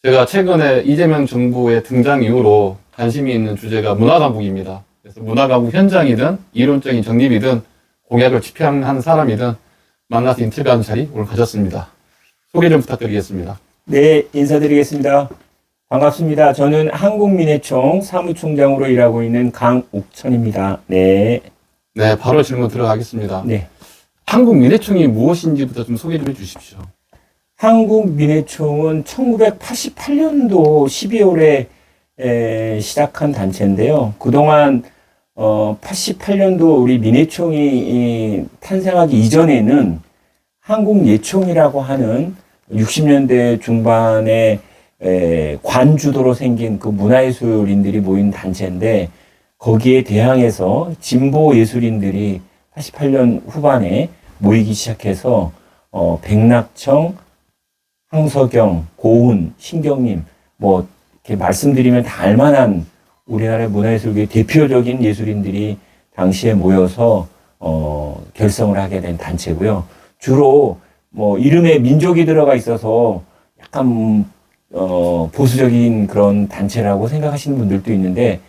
제가 최근에 이재명 정부의 등장 이후로 관심이 있는 주제가 문화강국입니다. 그래서 문화강국 현장이든 이론적인 정립이든 공약을 집행한 사람이든 만나서 인터뷰하는 자리 오늘 가졌습니다. 소개 좀 부탁드리겠습니다. 네, 인사드리겠습니다. 반갑습니다. 저는 한국민해총 사무총장으로 일하고 있는 강옥천입니다. 네. 네, 바로 질문 들어가겠습니다. 네. 한국민해총이 무엇인지부터 좀 소개 좀 해주십시오. 한국민해총은 1988년도 12월에 시작한 단체인데요. 그동안 88년도 우리 민해총이 탄생하기 이전에는 한국예총이라고 하는 60년대 중반에 관주도로 생긴 그 문화예술인들이 모인 단체인데, 거기에 대항해서 진보 예술인들이 88년 후반에 모이기 시작해서 백낙청, 황석영, 고은, 신경님, 뭐 이렇게 말씀드리면 다 알만한 우리나라의 문화예술계의 대표적인 예술인들이 당시에 모여서 결성을 하게 된 단체고요. 주로 뭐 이름에 민족이 들어가 있어서 약간 보수적인 그런 단체라고 생각하시는 분들도 있는데,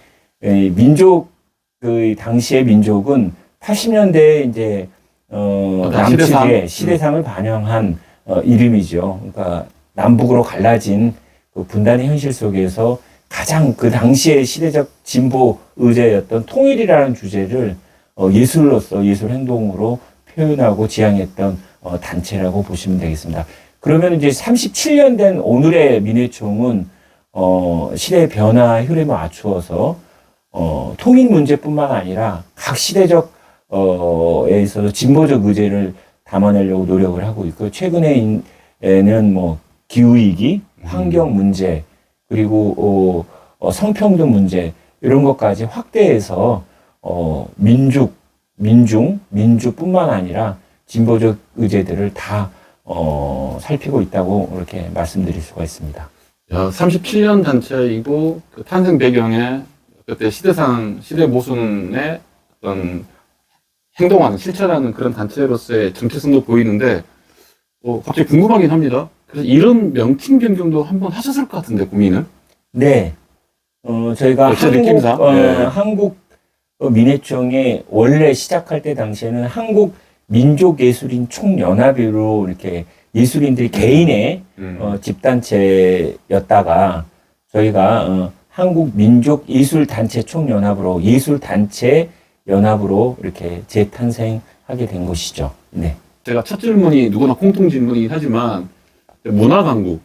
그 당시의 민족은 80년대에 이제 남측의 시대상을 반영한 이름이죠. 그러니까 남북으로 갈라진 그 분단의 현실 속에서 가장 그 당시의 시대적 진보 의제였던 통일이라는 주제를 예술로서 예술 행동으로 표현하고 지향했던 단체라고 보시면 되겠습니다. 그러면 이제 37년 된 오늘의 민해총은 시대의 변화 흐름에 맞추어서 통일 문제뿐만 아니라 각 시대적 에 있어서 진보적 의제를 담아내려고 노력을 하고 있고, 최근에는 뭐 기후위기, 환경 문제, 그리고 성평등 문제, 이런 것까지 확대해서 민주뿐만 아니라 진보적 의제들을 다 살피고 있다고 이렇게 말씀드릴 수가 있습니다. 37년 단체이고 그 탄생 배경에 그때 시대 모순의 어떤 행동하는, 실천하는 그런 단체로서의 정체성도 보이는데, 갑자기 궁금하긴 합니다. 그래서 이름 명칭 변경도 한번 하셨을 것 같은데, 고민을? 네. 저희가 한국 민해총에 원래 시작할 때 당시에는 한국 민족예술인 총연합으로 이렇게 예술인들이 개인의 집단체였다가, 저희가 한국 민족예술단체 총연합으로 예술단체 연합으로 이렇게 재탄생하게 된 것이죠. 네. 제가 첫 질문이 누구나 공통 질문이긴 하지만, 문화강국.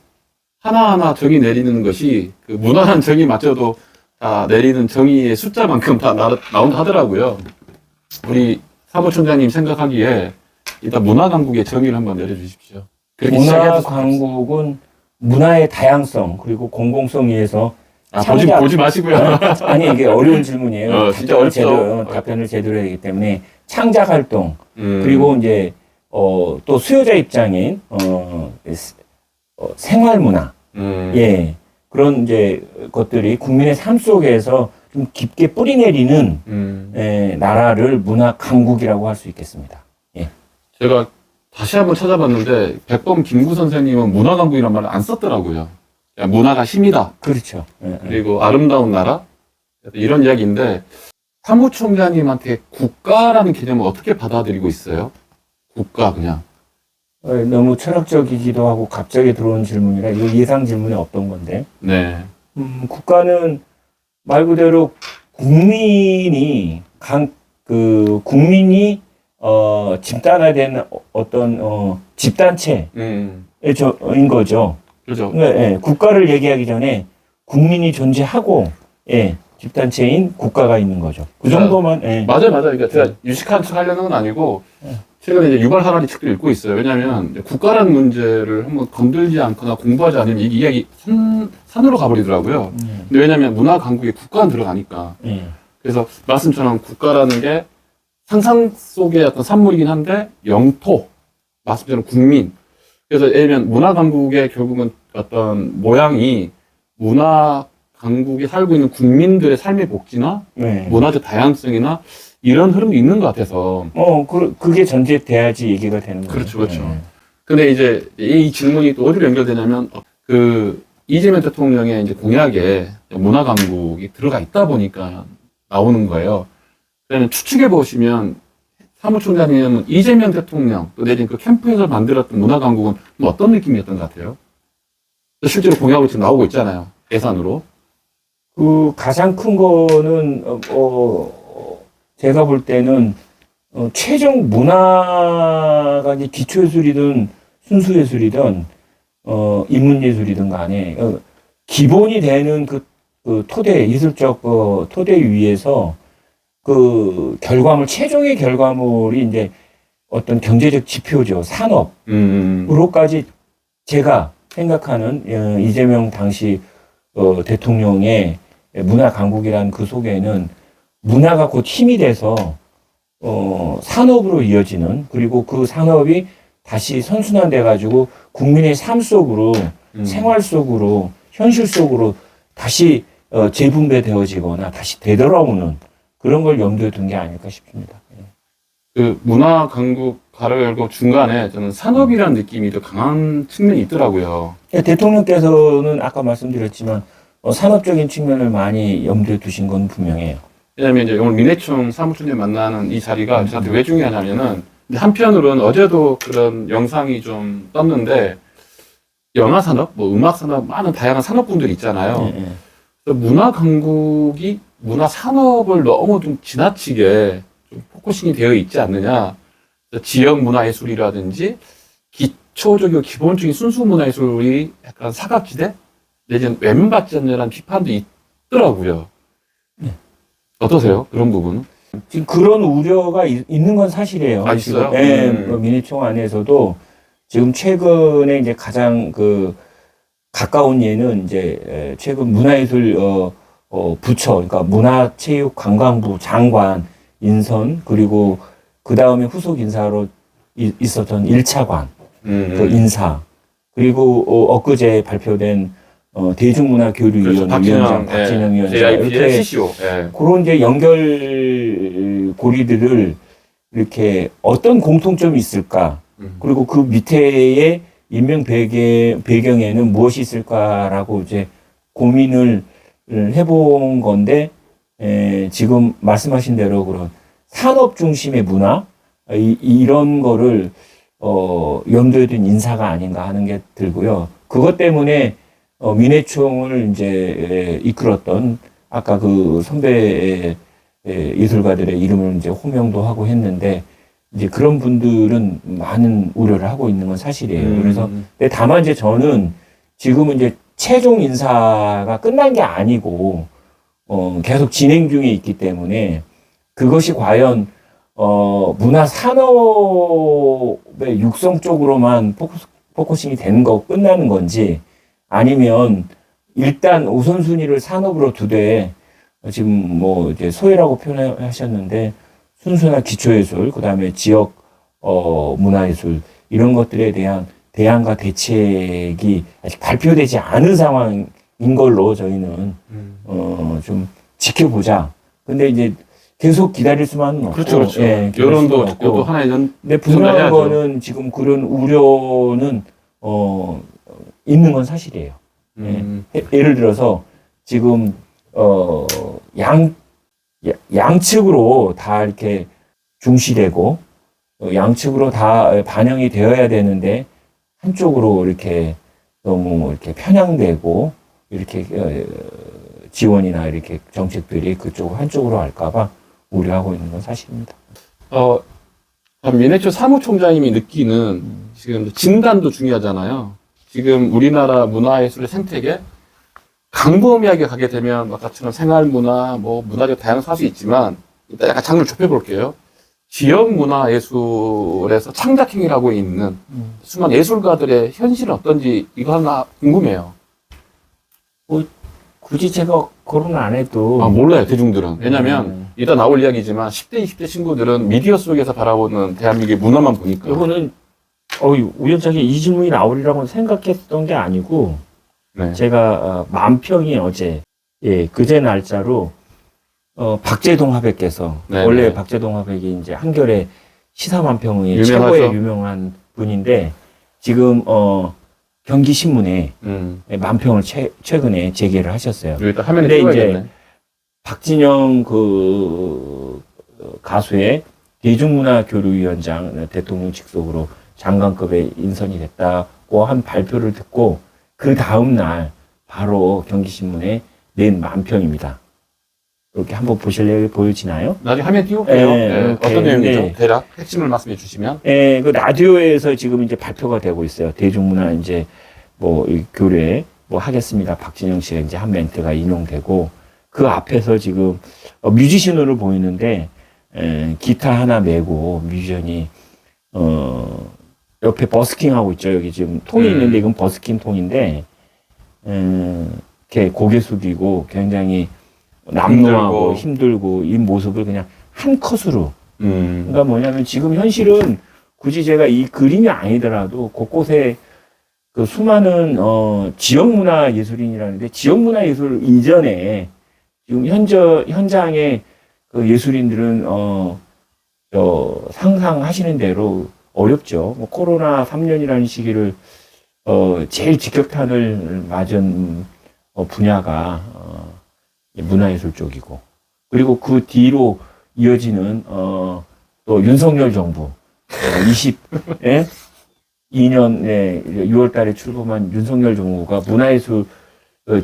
하나하나 정의 내리는 것이 그 무난한 정의 맞춰도 다 내리는 정의의 숫자만큼 다 나온다 하더라고요. 우리 사무총장님 생각하기에 일단 문화강국의 정의를 한번 내려주십시오. 문화강국은 문화의 다양성 그리고 공공성 위에서 보지 마시고요. 아니, 이게 어려운 질문이에요. 진짜 어렵죠. 답변을 제대로 해야 되기 때문에 창작 활동, 그리고 이제 또 수요자 입장인 생활 문화, 예, 그런 이제 것들이 국민의 삶 속에서 좀 깊게 뿌리내리는 나라를 문화 강국이라고 할 수 있겠습니다. 예. 제가 다시 한번 찾아봤는데 백범 김구 선생님은 문화 강국이란 말을 안 썼더라고요. 문화가 힘이다. 그렇죠. 그리고 아름다운 나라? 이런 이야기인데, 사무총장님한테 국가라는 개념을 어떻게 받아들이고 있어요? 국가, 그냥. 너무 철학적이기도 하고 갑자기 들어온 질문이라 이거 예상 질문이 없던 건데. 네. 국가는 말 그대로 국민이 국민이 집단화된 어떤 집단체인 거죠. 그렇죠. 예, 국가를 얘기하기 전에 국민이 존재하고, 예, 집단체인 국가가 있는 거죠. 그 정도만. 예. 맞아요. 그러니까 제가 유식한 척 하려는 건 아니고, 최근에 이제 유발 하라리 책도 읽고 있어요. 왜냐하면 국가라는 문제를 한번 건들지 않거나 공부하지 않으면 이 이야기 산으로 가버리더라고요. 근데 왜냐하면 문화 강국에 국가는 들어가니까. 그래서 말씀처럼 국가라는 게 상상 속의 어떤 산물이긴 한데, 영토, 말씀처럼 국민. 그래서 예를 들면 문화 강국의 결국은 어떤 모양이 문화 강국에 살고 있는 국민들의 삶의 복지나 문화적 다양성이나 이런 흐름이 있는 것 같아서. 그게 전제돼야지 얘기가 되는 거죠. 그렇죠. 근데 이제 이 질문이 또 어디로 연결되냐면, 그 이재명 대통령의 이제 공약에 문화 강국이 들어가 있다 보니까 나오는 거예요. 그러면 추측해 보시면 사무총장님은 이재명 대통령 또 내지는 그 캠프에서 만들었던 문화 강국은 뭐 어떤 느낌이었던 것 같아요? 실제로 공약으로 지금 나오고 있잖아요. 예산으로. 그 가장 큰 거는 제가 볼 때는 최종 문화가 이제 기초예술이든 순수예술이든 인문예술이든 간에 기본이 되는 그 토대 예술적 토대 위에서 그 결과물 최종의 결과물이 이제 어떤 경제적 지표죠. 산업으로까지 제가 생각하는 이재명 당시 대통령의 문화 강국이라는 그 속에는 문화가 곧 힘이 돼서 산업으로 이어지는, 그리고 그 산업이 다시 선순환돼 가지고 국민의 삶 속으로 생활 속으로 현실 속으로 다시 재분배되어지거나 다시 되돌아오는 그런 걸 염두에 둔 게 아닐까 싶습니다. 그 문화 강국 가로 열고 중간에 저는 산업이라는 느낌이 더 강한 측면이 있더라고요. 대통령께서는 아까 말씀드렸지만 산업적인 측면을 많이 염두에 두신 건 분명해요. 왜냐면 이제 오늘 민해총 사무총장 만나는 이 자리가 저한테 왜 중요하냐면은 한편으로는 어제도 그런 영상이 좀 떴는데 영화 산업, 뭐 음악 산업, 많은 다양한 산업군들이 있잖아요. 그래서 문화 강국이 문화 산업을 너무 좀 지나치게 좀 포커싱이 되어 있지 않느냐. 지역 문화예술이라든지 기초적이고 기본적인 순수 문화예술이 약간 사각지대 내지는 외면받지 않느냐는 비판도 있더라고요. 어떠세요? 그런 부분은? 지금 그런 우려가 있는 건 사실이에요. 있어요? 예, 민해총 안에서도 지금 최근에 이제 가장 가까운 예는 이제 최근 문화예술 부처, 그러니까 문화체육관광부 장관 인선, 그리고 그 다음에 후속 인사로 있었던 1차관 그 인사, 그리고 엊그제 발표된 대중문화교류위원회 그렇죠. 위원장 박진영 위원장, 이렇게 CCO. 그런 이제 연결고리들을 이렇게 어떤 공통점이 있을까? 그리고 그 밑에의 인명 배경에는 무엇이 있을까라고 이제 고민을 해본 건데, 지금 말씀하신 대로 그런 산업 중심의 문화, 이런 거를 염두에 둔 인사가 아닌가 하는 게 들고요. 그것 때문에 민해총을 이제 이끌었던 아까 그 선배 예술가들의 이름을 이제 호명도 하고 했는데, 이제 그런 분들은 많은 우려를 하고 있는 건 사실이에요. 그래서 근데 다만 이제 저는 지금은 이제 최종 인사가 끝난 게 아니고 계속 진행 중에 있기 때문에 그것이 과연 문화 산업의 육성 쪽으로만 포커싱이 되는 거 끝나는 건지, 아니면 일단 우선순위를 산업으로 두되 지금 뭐 이제 소외라고 표현하셨는데 순수나 기초예술, 그 다음에 지역 문화예술, 이런 것들에 대한 대안과 대책이 아직 발표되지 않은 상황인 걸로 저희는 좀 지켜보자. 근데 이제 계속 기다릴 수만은 없고, 그렇죠. 예, 여론도 또 하나의 근데 분명한 거는 지금 그런 우려는 있는 건 사실이에요. 예를 들어서 지금 양측으로 다 이렇게 중시되고 양측으로 다 반영이 되어야 되는데 한쪽으로 이렇게 너무 이렇게 편향되고 이렇게 지원이나 이렇게 정책들이 그쪽 한쪽으로 할까봐 우려하고 있는 건 사실입니다. 민해총 사무총장님이 느끼는 지금 진단도 중요하잖아요. 지금 우리나라 문화예술의 생태계 광범위하게 가게 되면 아까처럼 생활문화, 뭐 문화적 다양성 할 수 있지만 일단 약간 장르를 좁혀볼게요. 지역 문화예술에서 창작행위를 하고 있는 수많은 예술가들의 현실은 어떤지 이거 하나 궁금해요. 굳이 제가 거론 안 해도 몰라요, 대중들은. 왜냐면 이따 나올 이야기지만 10대, 20대 친구들은 미디어 속에서 바라보는 대한민국의 문화만 보니까. 이거는 우연찮게 이 질문이 나오리라고 생각했던 게 아니고, 네. 제가 만평이 어제, 그제 날짜로 박재동 화백께서, 네, 원래 네. 박재동 화백이 이제 한겨레 시사만평의 유명하죠. 최고의 유명한 분인데, 지금 경기신문에 음. 만평을 최근에 제기를 하셨어요. 여기다 화면에 근데 띄워야겠네. 박진영 가수의 대중문화교류위원장 대통령 직속으로 장관급에 인선이 됐다고 한 발표를 듣고 그 다음 날 바로 경기신문에 낸 만평입니다. 이렇게 한번 보실래요? 보여지나요? 나중에 화면 띄울게요. 네, 네, 이렇게. 어떤 내용이죠? 네. 대략 핵심을 말씀해 주시면. 그 라디오에서 지금 이제 발표가 되고 있어요. 대중문화 이제 이 교류에 하겠습니다. 박진영 씨가 이제 한 멘트가 인용되고 그 앞에서 지금 뮤지션으로 보이는데 기타 하나 메고 뮤지션이 옆에 버스킹 하고 있죠. 여기 지금 통이 있는데 이건 버스킹 통인데 이렇게 고개 숙이고 굉장히 남루하고 힘들고 이 모습을 그냥 한 컷으로. 그러니까 뭐냐면 지금 현실은 굳이 제가 이 그림이 아니더라도 곳곳에 그 수많은 지역문화 예술인이라는데 지역문화 예술 이전에 지금 현장의 그 예술인들은 상상하시는 대로 어렵죠. 뭐 코로나 3년이라는 시기를 제일 직격탄을 맞은 분야가 문화예술 쪽이고 그리고 그 뒤로 이어지는 또 윤석열 정부 22년에 6월 달에 출범한 윤석열 정부가 문화예술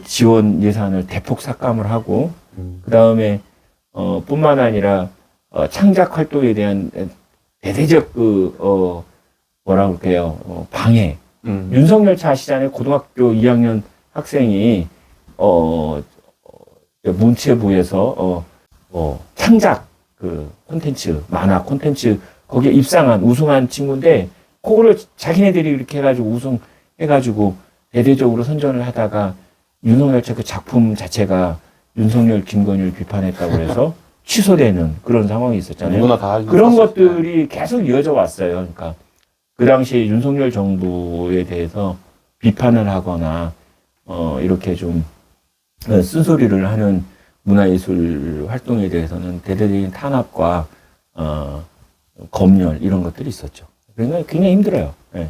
지원 예산을 대폭 삭감을 하고 그 다음에 뿐만 아니라 창작 활동에 대한 대대적 뭐라 그럴까요? 방해. 윤석열 차 아시잖아요. 고등학교 2학년 학생이 문체부에서 창작 콘텐츠 만화 콘텐츠 거기에 우승한 친구인데 그거를 자기네들이 이렇게 해가지고 우승해가지고 대대적으로 선전을 하다가 윤석열 차 그 작품 자체가 윤석열 김건희를 비판했다고 해서 취소되는 그런 상황이 있었잖아요. 누구나 다 그런 것들이 계속 이어져 왔어요. 그러니까 그 당시에 윤석열 정부에 대해서 비판을 하거나 이렇게 좀 쓴소리를 하는 문화예술 활동에 대해서는 대대적인 탄압과 검열 이런 것들이 있었죠. 그러니까 굉장히 힘들어요. 네.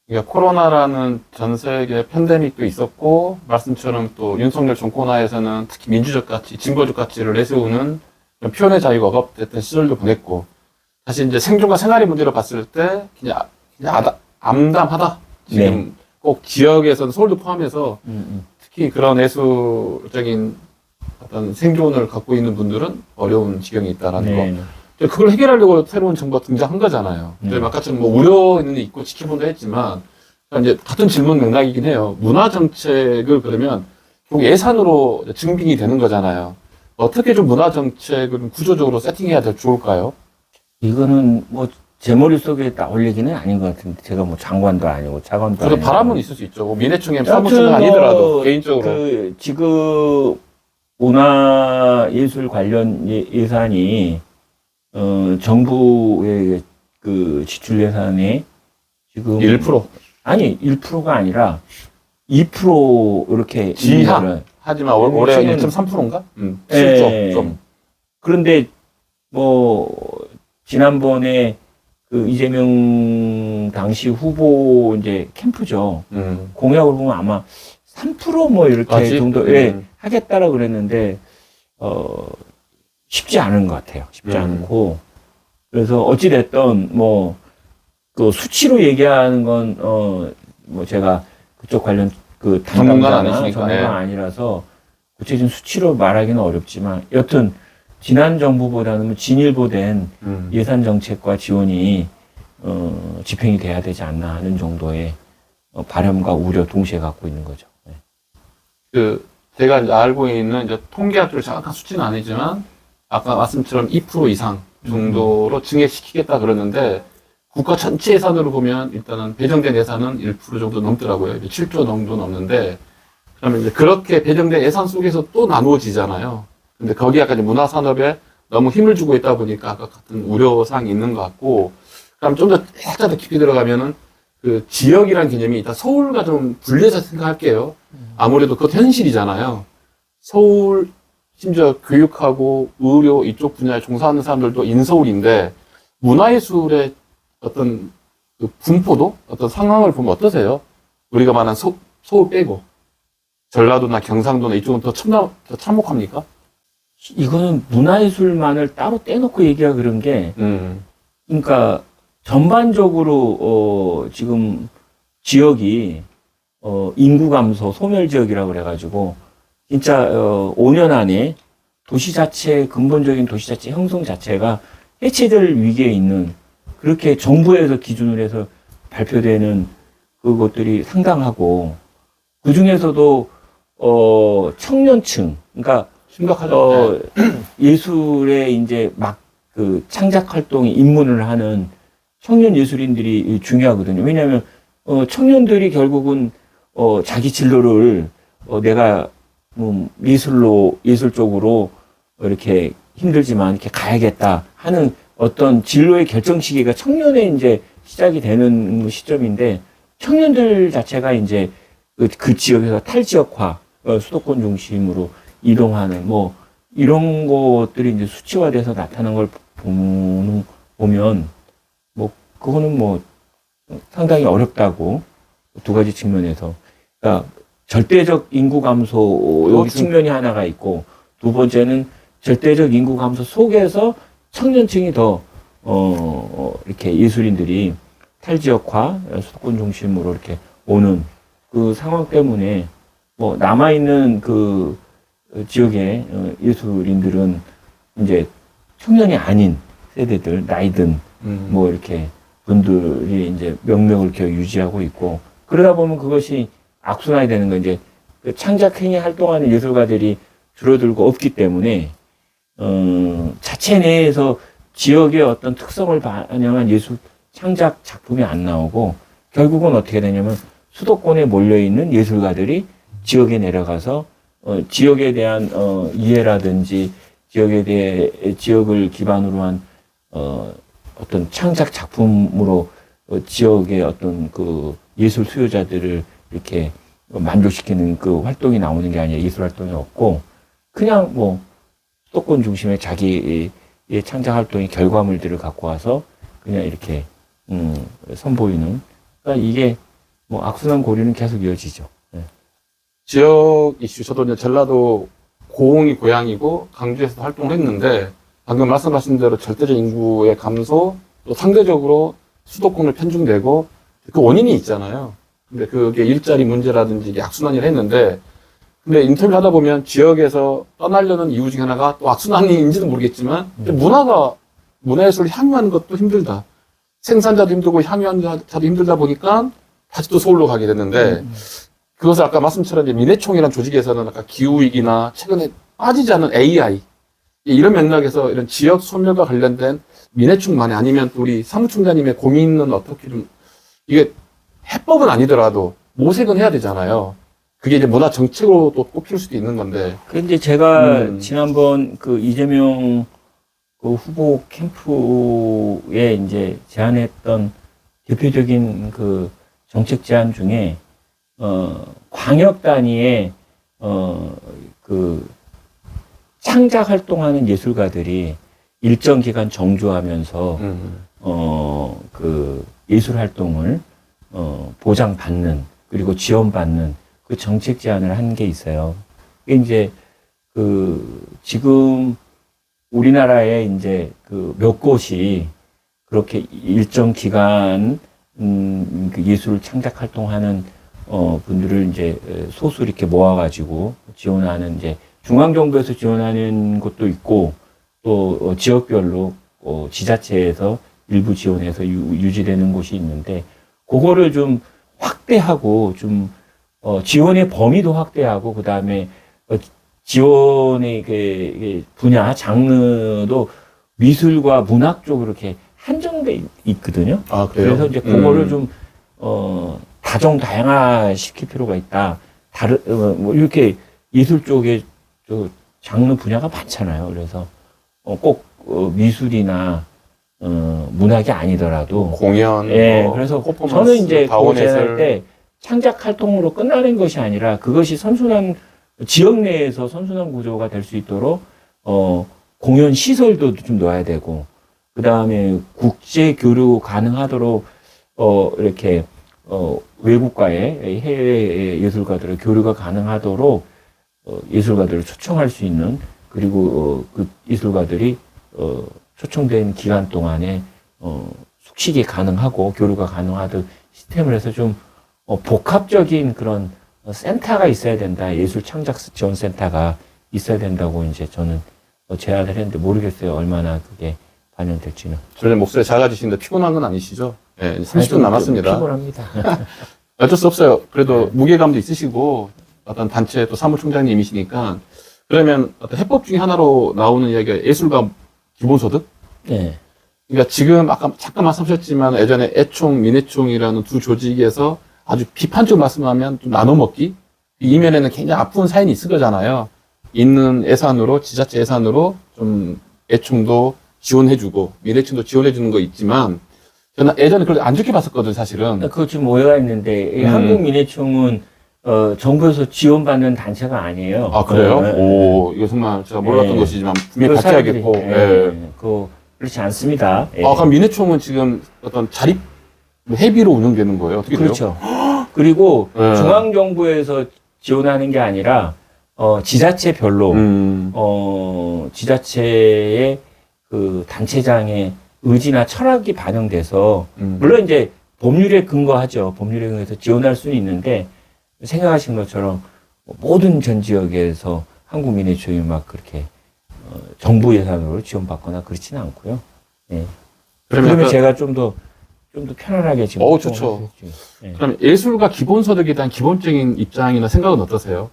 그러니까 코로나라는 전 세계 팬데믹도 있었고 말씀처럼 또 윤석열 정권 하에서는 특히 민주적 가치, 진보적 가치를 내세우는 표현의 자유가 억압됐던 시절도 보냈고 사실 이제 생존과 생활의 문제로 봤을 때 그냥 암담하다. 지금 네. 꼭 지역에서는 서울도 포함해서 특히 그런 예술적인 어떤 생존을 갖고 있는 분들은 어려운 지경이 있다라는 네. 거. 그걸 해결하려고 새로운 정부가 등장한 거잖아요. 아까처럼 뭐 우려는 있고 지켜본다 했지만, 이제 같은 질문 맥락이긴 해요. 문화 정책을 그러면 결국 예산으로 증빙이 되는 거잖아요. 어떻게 좀 문화 정책을 구조적으로 세팅해야 될 좋을까요? 이거는 제 머릿속에 딱 올리기는 아닌 것 같은데, 제가 장관도 아니고, 차관도 그래도 아니고. 바람은 있을 수 있죠. 민해총회 사무총은 아니더라도, 개인적으로. 지금, 문화예술 관련 예산이, 정부의 그 지출 예산에 지금 1%. 아니 1%가 아니라 2% 이렇게 지하. 하지만 올해 1.3%인가? 7조 예. 좀. 그런데 지난번에 그 이재명 당시 후보 이제 캠프죠. 공약을 보면 아마 3% 이렇게 맞지? 정도 하겠다라고 그랬는데 쉽지 않은 것 같아요. 쉽지 않고. 그래서 어찌됐든, 그 수치로 얘기하는 건, 제가 그쪽 관련 전문가가 아니라서 구체적인 수치로 말하기는 어렵지만, 여튼, 지난 정부보다는 진일보된 예산 정책과 지원이, 집행이 돼야 되지 않나 하는 정도의 바람과 우려 동시에 갖고 있는 거죠. 네. 제가 이제 알고 있는 이제 통계학적으로 정확한 수치는 아니지만, 아까 말씀처럼 2% 이상 정도로 증액시키겠다 그러는데 국가 전체 예산으로 보면 일단은 배정된 예산은 1% 정도 넘더라고요. 7조 정도 넘는데 그러면 이제 그렇게 배정된 예산 속에서 또 나누어지잖아요. 근데 거기 약간 문화산업에 너무 힘을 주고 있다 보니까 아까 같은 우려사항이 있는 것 같고 그럼 좀 더 살짝 더 깊이 들어가면은 그 지역이란 개념이 일단 서울과 좀 분리해서 생각할게요. 아무래도 그것도 현실이잖아요. 서울 심지어 교육하고 의료 이쪽 분야에 종사하는 사람들도 인서울인데 문화예술의 어떤 그 분포도 어떤 상황을 보면 어떠세요? 우리가 말하는 서울 빼고 전라도나 경상도나 이쪽은 더 참목합니까? 이거는 문화예술만을 따로 떼놓고 얘기하기 그런 게, 그러니까 전반적으로 지금 지역이 인구 감소, 소멸 지역이라고 그래가지고 진짜 5년 안에 도시 자체, 근본적인 도시 자체 형성 자체가 해체될 위기에 있는, 그렇게 정부에서 기준으로 해서 발표되는 그것들이 상당하고, 그 중에서도 청년층, 그러니까 심각하죠. 예술에 이제 막 그 창작 활동에 입문을 하는 청년 예술인들이 중요하거든요. 왜냐하면 청년들이 결국은 자기 진로를 내가 예술 쪽으로 이렇게 힘들지만 이렇게 가야겠다 하는 어떤 진로의 결정 시기가 청년에 이제 시작이 되는 시점인데, 청년들 자체가 이제 그 지역에서 탈지역화, 수도권 중심으로 이동하는 뭐 이런 것들이 이제 수치화돼서 나타난 걸 보면 뭐 그거는 뭐 상당히 어렵다고, 두 가지 측면에서. 그러니까 절대적 인구 감소 여기 측면이 하나가 있고, 두 번째는 절대적 인구 감소 속에서 청년층이 더 이렇게 예술인들이 탈지역화, 수도권 중심으로 이렇게 오는 그 상황 때문에 뭐 남아있는 그 지역의 예술인들은 이제 청년이 아닌 세대들, 나이든 뭐 이렇게 분들이 이제 명맥을 이렇게 유지하고 있고, 그러다 보면 그것이 악순환이 되는 거, 이제 그 창작행위 활동하는 예술가들이 줄어들고 없기 때문에 자체 내에서 지역의 어떤 특성을 반영한 예술 창작 작품이 안 나오고, 결국은 어떻게 되냐면 수도권에 몰려있는 예술가들이 지역에 내려가서 지역에 대한 이해라든지 지역을 기반으로 한 어떤 창작 작품으로 지역의 어떤 그 예술 수요자들을 이렇게 만족시키는 그 활동이 나오는 게 아니라 예술 활동이 없고, 그냥 뭐 수도권 중심의 자기의 창작 활동의 결과물들을 갖고 와서 그냥 이렇게 선보이는, 그러니까 이게 뭐 악순환 고리는 계속 이어지죠. 네. 지역 이슈, 저도 이제 전라도 고흥이 고향이고 강주에서 활동을 했는데, 방금 말씀하신 대로 절대적 인구의 감소, 또 상대적으로 수도권을 편중되고, 그 원인이 있잖아요. 근데 그게 일자리 문제라든지 이게 악순환을 했는데, 근데 인터뷰를 하다 보면 지역에서 떠나려는 이유 중에 하나가 또 악순환인지도 모르겠지만, 문화예술을 향유하는 것도 힘들다. 생산자도 힘들고 향유하는 자도 힘들다 보니까 다시 또 서울로 가게 됐는데, 그것을 아까 말씀처럼 이제 민해총이라는 조직에서는 아까 기후위기나 최근에 빠지지 않은 AI, 이런 맥락에서 이런 지역 소멸과 관련된 민해총만이, 아니면 또 우리 사무총장님의 고민은 어떻게 좀, 이게 해법은 아니더라도 모색은 해야 되잖아요. 그게 이제 문화 정책으로 또 꼽힐 수도 있는 건데. 근데 제가 지난번 그 이재명 그 후보 캠프에 이제 제안했던 대표적인 그 정책 제안 중에 광역 단위의 그 창작 활동하는 예술가들이 일정 기간 정주하면서 그 예술 활동을 보장받는, 그리고 지원받는 그 정책 제안을 한 게 있어요. 이게 이제 그 지금 우리나라에 이제 그 몇 곳이 그렇게 일정 기간 그 예술 창작 활동하는 분들을 이제 소수 이렇게 모아가지고 지원하는, 이제 중앙정부에서 지원하는 곳도 있고, 또 지역별로 지자체에서 일부 지원해서 유지되는 곳이 있는데, 그거를 좀 확대하고 좀 지원의 범위도 확대하고, 그 다음에 지원의 그 분야 장르도 미술과 문학 쪽으로 이렇게 한정돼 있거든요. 아, 그래요? 그래서 이제 그거를 좀 다양화 시킬 필요가 있다. 뭐 이렇게 예술 쪽에 장르 분야가 많잖아요. 그래서 꼭 미술이나 문학이 아니더라도 공연, 그래서 퍼포먼스, 저는 이제 다원예술. 할 때 창작 활동으로 끝나는 것이 아니라, 그것이 선순환, 지역 내에서 선순환 구조가 될 수 있도록 공연 시설도 좀 넣어야 되고, 그 다음에 국제 교류 가능하도록 이렇게 외국과의 해외 예술가들의 교류가 가능하도록 예술가들을 초청할 수 있는 그리고 그 예술가들이 초청된 기간 동안에 숙식이 가능하고 교류가 가능하도록 시스템을 해서 좀 복합적인 그런 센터가 있어야 된다. 예술 창작 지원 센터가 있어야 된다고 이제 저는 제안을 했는데 모르겠어요. 얼마나 그게 반영될지는. 저는 목소리 작아지시는데 피곤한 건 아니시죠? 네, 30분 남았습니다. 피곤합니다. 어쩔 수 없어요. 그래도 무게감도 있으시고 어떤 단체 또 사무총장님이시니까 그러면 어떤 해법 중에 하나로 나오는 이야기가 예술가 기본소득? 네. 그러니까 지금 아까 잠깐 말씀하셨지만 예전에 애총, 민애총이라는 두 조직에서 아주 비판적으로 말씀하면 좀 나눠먹기? 이면에는 굉장히 아픈 사연이 있을 거잖아요. 있는 예산으로, 지자체 예산으로 좀 애총도 지원해주고, 민애총도 지원해주는 거 있지만, 저는 예전에 그걸 안 좋게 봤었거든요, 사실은. 그거 지금 오해가 있는데, 이 한국민애총은, 정부에서 지원받는 단체가 아니에요. 아, 그래요? 네. 오, 이거 정말 제가 몰랐던 네. 것이지만, 분명히 밝혀야겠고, 그렇지 않습니다. 예. 아, 그럼 민애총은 지금 어떤 자립, 회비로 운영되는 거예요? 어떻게 돼요? 그렇죠. 그리고 네. 중앙정부에서 지원하는 게 아니라, 지자체별로, 지자체의 그 단체장의 의지나 철학이 반영돼서, 물론 이제 법률에 근거하죠. 법률에 근거해서 지원할 수는 있는데, 생각하신 것처럼 모든 전 지역에서 한국민애총이 막 그렇게, 정부 예산으로 지원받거나 그렇지는 않고요. 예. 그러면 제가 좀 더 편안하게 지금. 좋죠. 예. 그럼 예술가 기본소득에 대한 기본적인 입장이나 생각은 어떠세요?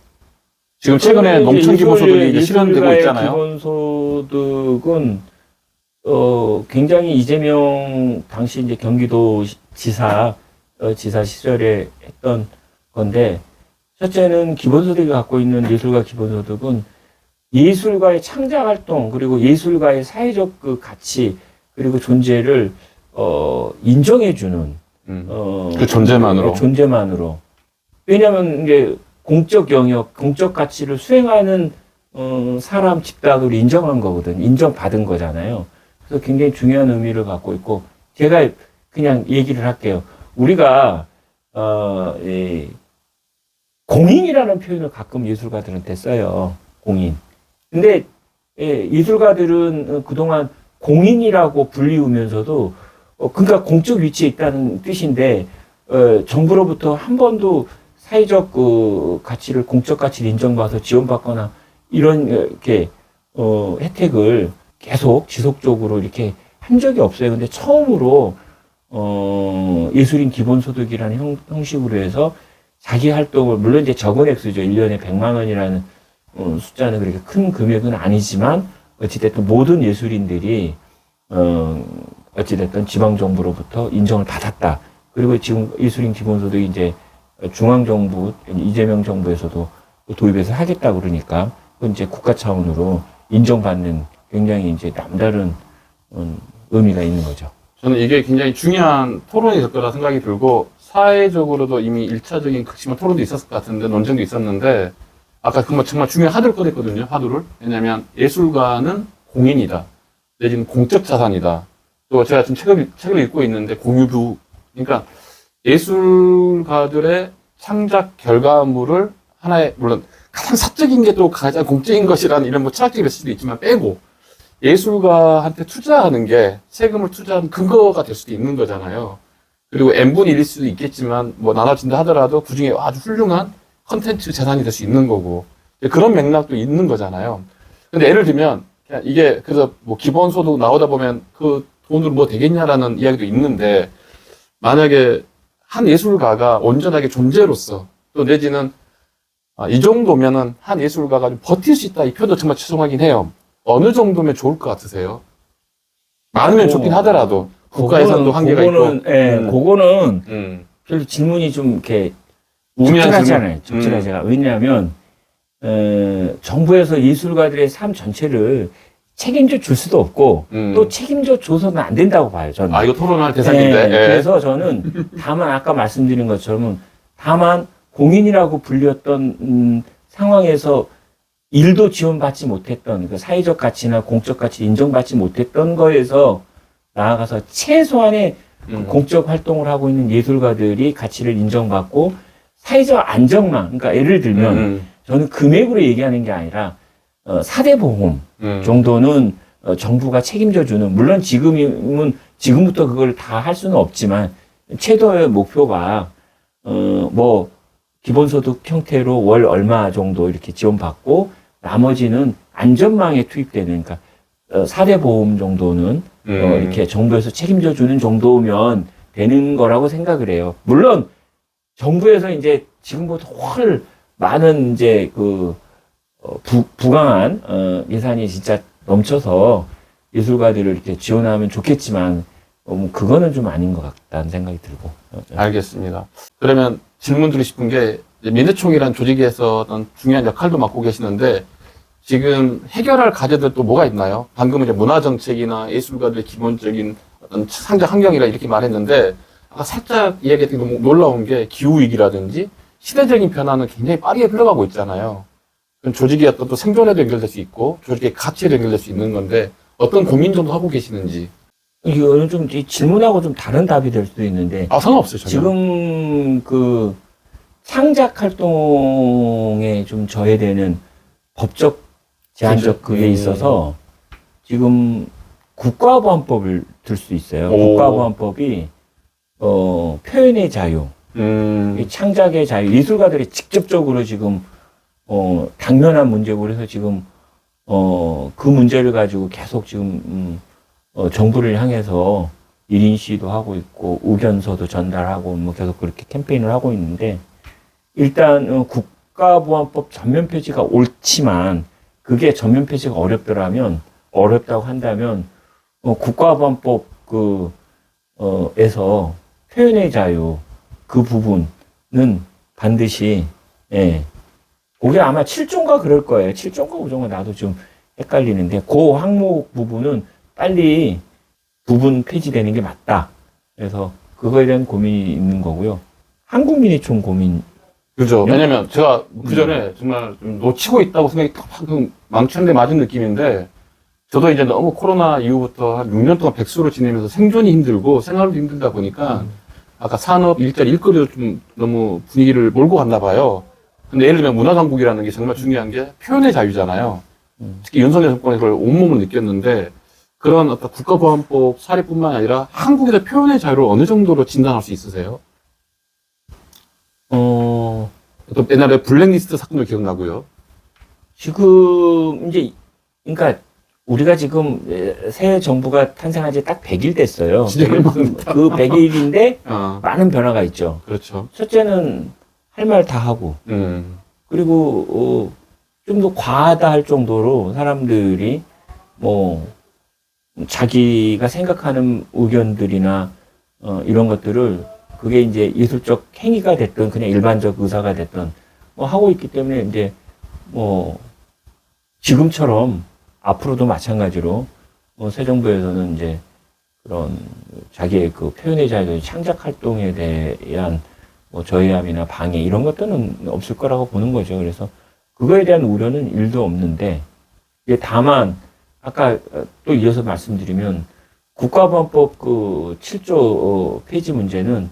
지금 최근에 농촌 기본소득이 이제 실현되고 있잖아요. 기본소득은 굉장히 이재명 당시 이제 경기도 지사 시절에 했던 건데, 첫째는 기본소득이 갖고 있는 예술가 기본소득은 예술가의 창작 활동 그리고 예술가의 사회적 그 가치 그리고 존재를 인정해주는 그 존재만으로. 존재만으로. 왜냐하면 이제 공적 영역, 공적 가치를 수행하는 사람 집단으로 인정한 거거든. 인정받은 거잖아요. 그래서 굉장히 중요한 의미를 갖고 있고, 제가 그냥 얘기를 할게요. 우리가 공인이라는 표현을 가끔 예술가들한테 써요. 공인. 근데 예술가들은 그동안 공인이라고 불리우면서도 그러니까 공적 위치에 있다는 뜻인데 정부로부터 한 번도 사회적 그 가치를 공적 가치를 인정받아서 지원받거나 이런 이렇게 혜택을 계속 지속적으로 이렇게 한 적이 없어요. 근데 처음으로 예술인 기본소득이라는 형식으로 해서 자기 활동을 물론 이제 적은 액수죠. 1년에 100만 원이라는 숫자는 그렇게 큰 금액은 아니지만 어찌됐든 모든 예술인들이 어찌됐든 지방정부로부터 인정을 받았다. 그리고 지금 예술인 기본소득이 이제 중앙정부, 이재명 정부에서도 도입해서 하겠다 그러니까 그건 이제 국가 차원으로 인정받는 굉장히 이제 남다른 의미가 있는 거죠. 저는 이게 굉장히 중요한 토론이 될 거라 생각이 들고, 사회적으로도 이미 1차적인 극심한 토론도 있었을 것 같은데, 논쟁도 있었는데, 아까 그 정말 중요한 화두를 꺼냈거든요, 화두를. 왜냐면 예술가는 공인이다. 내지는 공적 자산이다. 또 제가 지금 책을 읽고 있는데, 공유부. 그러니까 예술가들의 창작 결과물을 하나의, 물론 가장 사적인 게 또 가장 공적인 것이라는 이런 뭐 철학적인 메시지도 있지만 빼고, 예술가한테 투자하는 게 세금을 투자하는 근거가 될 수도 있는 거잖아요. 그리고 n분의 1일 수도 있겠지만, 뭐 나눠진다 하더라도 그 중에 아주 훌륭한 컨텐츠 재산이 될 수 있는 거고, 그런 맥락도 있는 거잖아요. 근데 예를 들면, 그냥 이게, 그래서 뭐 기본소득 나오다 보면 그 돈으로 뭐 되겠냐라는 이야기도 있는데, 만약에 한 예술가가 온전하게 존재로서, 또 내지는, 이 정도면은 한 예술가가 좀 버틸 수 있다. 이 표현도 정말 죄송하긴 해요. 어느 정도면 좋을 것 같으세요? 많으면 좋긴 하더라도, 국가 예산도 한계가 있고. 그거는 별로 질문이 좀 이렇게 적절하잖아요. 적절하잖아요. 왜냐하면 정부에서 예술가들의 삶 전체를 책임져 줄 수도 없고 또 책임져 줘서는 안 된다고 봐요. 저는. 이거 토론할 대상인데. 그래서 저는 다만 아까 말씀드린 것처럼 다만 공인이라고 불렸던 상황에서 일도 지원받지 못했던 그 사회적 가치나 공적 가치 인정받지 못했던 거에서 나아가서 최소한의 공적 활동을 하고 있는 예술가들이 가치를 인정받고 사회적 안정망, 그러니까 예를 들면 저는 금액으로 얘기하는 게 아니라 4대 보험 정도는 정부가 책임져주는, 물론 지금부터 그걸 다 할 수는 없지만 최대의 목표가 뭐 기본소득 형태로 월 얼마 정도 이렇게 지원받고 나머지는 안전망에 투입되는, 그러니까 4대 보험 정도는 이렇게 정부에서 책임져주는 정도면 되는 거라고 생각을 해요. 물론 정부에서 이제 지금보다 훨 많은 이제 부강한 예산이 진짜 넘쳐서 예술가들을 이렇게 지원하면 좋겠지만 뭐 그거는 좀 아닌 것 같다는 생각이 들고. 알겠습니다. 그러면 질문 드리고 싶은 게, 민대총이라는 조직에서 어떤 중요한 역할도 맡고 계시는데, 지금 해결할 과제들 또 뭐가 있나요? 방금 이제 문화정책이나 예술가들의 기본적인 어떤 상장 환경이라 이렇게 말했는데, 아까 살짝 이야기했던 게 너무 놀라운 게 기후위기라든지 시대적인 변화는 굉장히 빠르게 흘러가고 있잖아요. 그럼 조직의 어떤 또 생존에도 연결될 수 있고, 조직의 가치에도 연결될 수 있는 건데, 어떤 고민 정도 하고 계시는지. 이거는 좀 질문하고 좀 다른 답이 될 수도 있는데. 상관없어요, 전혀. 지금 창작 활동에 좀 저해되는 법적 제한적 그게 있어서 지금 국가보안법을 들 수 있어요. 국가보안법이 표현의 자유, 이 창작의 자유, 예술가들이 직접적으로 지금 당면한 문제고, 그래서 지금 그 문제를 가지고 계속 지금 정부를 향해서 1인 시위도 하고 있고 의견서도 전달하고 뭐 계속 그렇게 캠페인을 하고 있는데, 일단 국가보안법 전면 폐지가 옳지만 그게 전면 폐지가 어렵다고 한다면 국가보안법 에서 표현의 자유 그 부분은 반드시, 그게 아마 7조인가 그럴 거예요. 7조인가 5조인가 나도 좀 헷갈리는데, 그 항목 부분은 빨리 부분 폐지되는 게 맞다. 그래서 그거에 대한 고민이 있는 거고요. 한국민의총 고민. 그죠. 왜냐면 제가 그 전에 정말 좀 놓치고 있다고 생각이 방금 망치 한 대 맞은 느낌인데, 저도 이제 너무 코로나 이후부터 한 6년 동안 백수로 지내면서 생존이 힘들고 생활도 힘들다 보니까 아까 산업, 일자리, 일거리도 좀 너무 분위기를 몰고 갔나 봐요. 근데 예를 들면 문화강국이라는 게 정말 중요한 게 표현의 자유잖아요. 특히 윤석열 정권에서 그걸 온몸을 느꼈는데, 그런 어떤 국가보안법 사례뿐만 아니라 한국에서 표현의 자유를 어느 정도로 진단할 수 있으세요? 또 옛날에 블랙리스트 사건도 기억나고요. 지금 이제 그러니까 우리가 지금 새 정부가 탄생한 지 딱 100일 됐어요. 진짜 그 100일인데 많은 변화가 있죠. 그렇죠. 첫째는 할 말 다 하고, 그리고 좀 더 과하다 할 정도로 사람들이 뭐 자기가 생각하는 의견들이나 이런 것들을, 그게 이제 예술적 행위가 됐든 그냥 일반적 의사가 됐든 뭐 하고 있기 때문에, 이제 뭐 지금처럼 앞으로도 마찬가지로 새 정부에서는 이제 그런 자기의 그 표현의 자유, 창작 활동에 대한 뭐 저해함이나 방해 이런 것들은 없을 거라고 보는 거죠. 그래서 그거에 대한 우려는 1도 없는데, 이게 다만 아까 또 이어서 말씀드리면 국가보안법 7조 폐지 문제는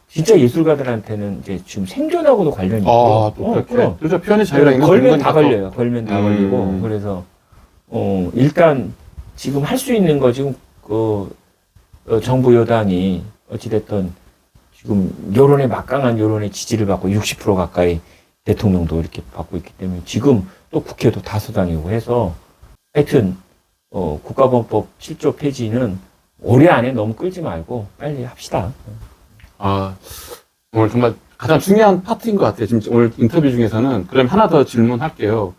진짜 예술가들한테는 이제 지금 생존하고도 관련이 있고, 그럼. 그렇죠. 표현의 자유랑 걸면 다 걸려요. 걸면 다 걸리고. 그래서 일단 지금 할 수 있는 거, 지금 정부 여당이 어찌됐든 지금 여론의 막강한 여론의 지지를 받고 60% 가까이 대통령도 이렇게 받고 있기 때문에 지금 또 국회도 다수당이고 해서, 하여튼 국가보안법 7조 폐지는 올해 안에 너무 끌지 말고 빨리 합시다. 오늘 정말 가장 중요한 파트인 것 같아요. 지금 오늘 인터뷰 중에서는. 그럼 하나 더 질문할게요.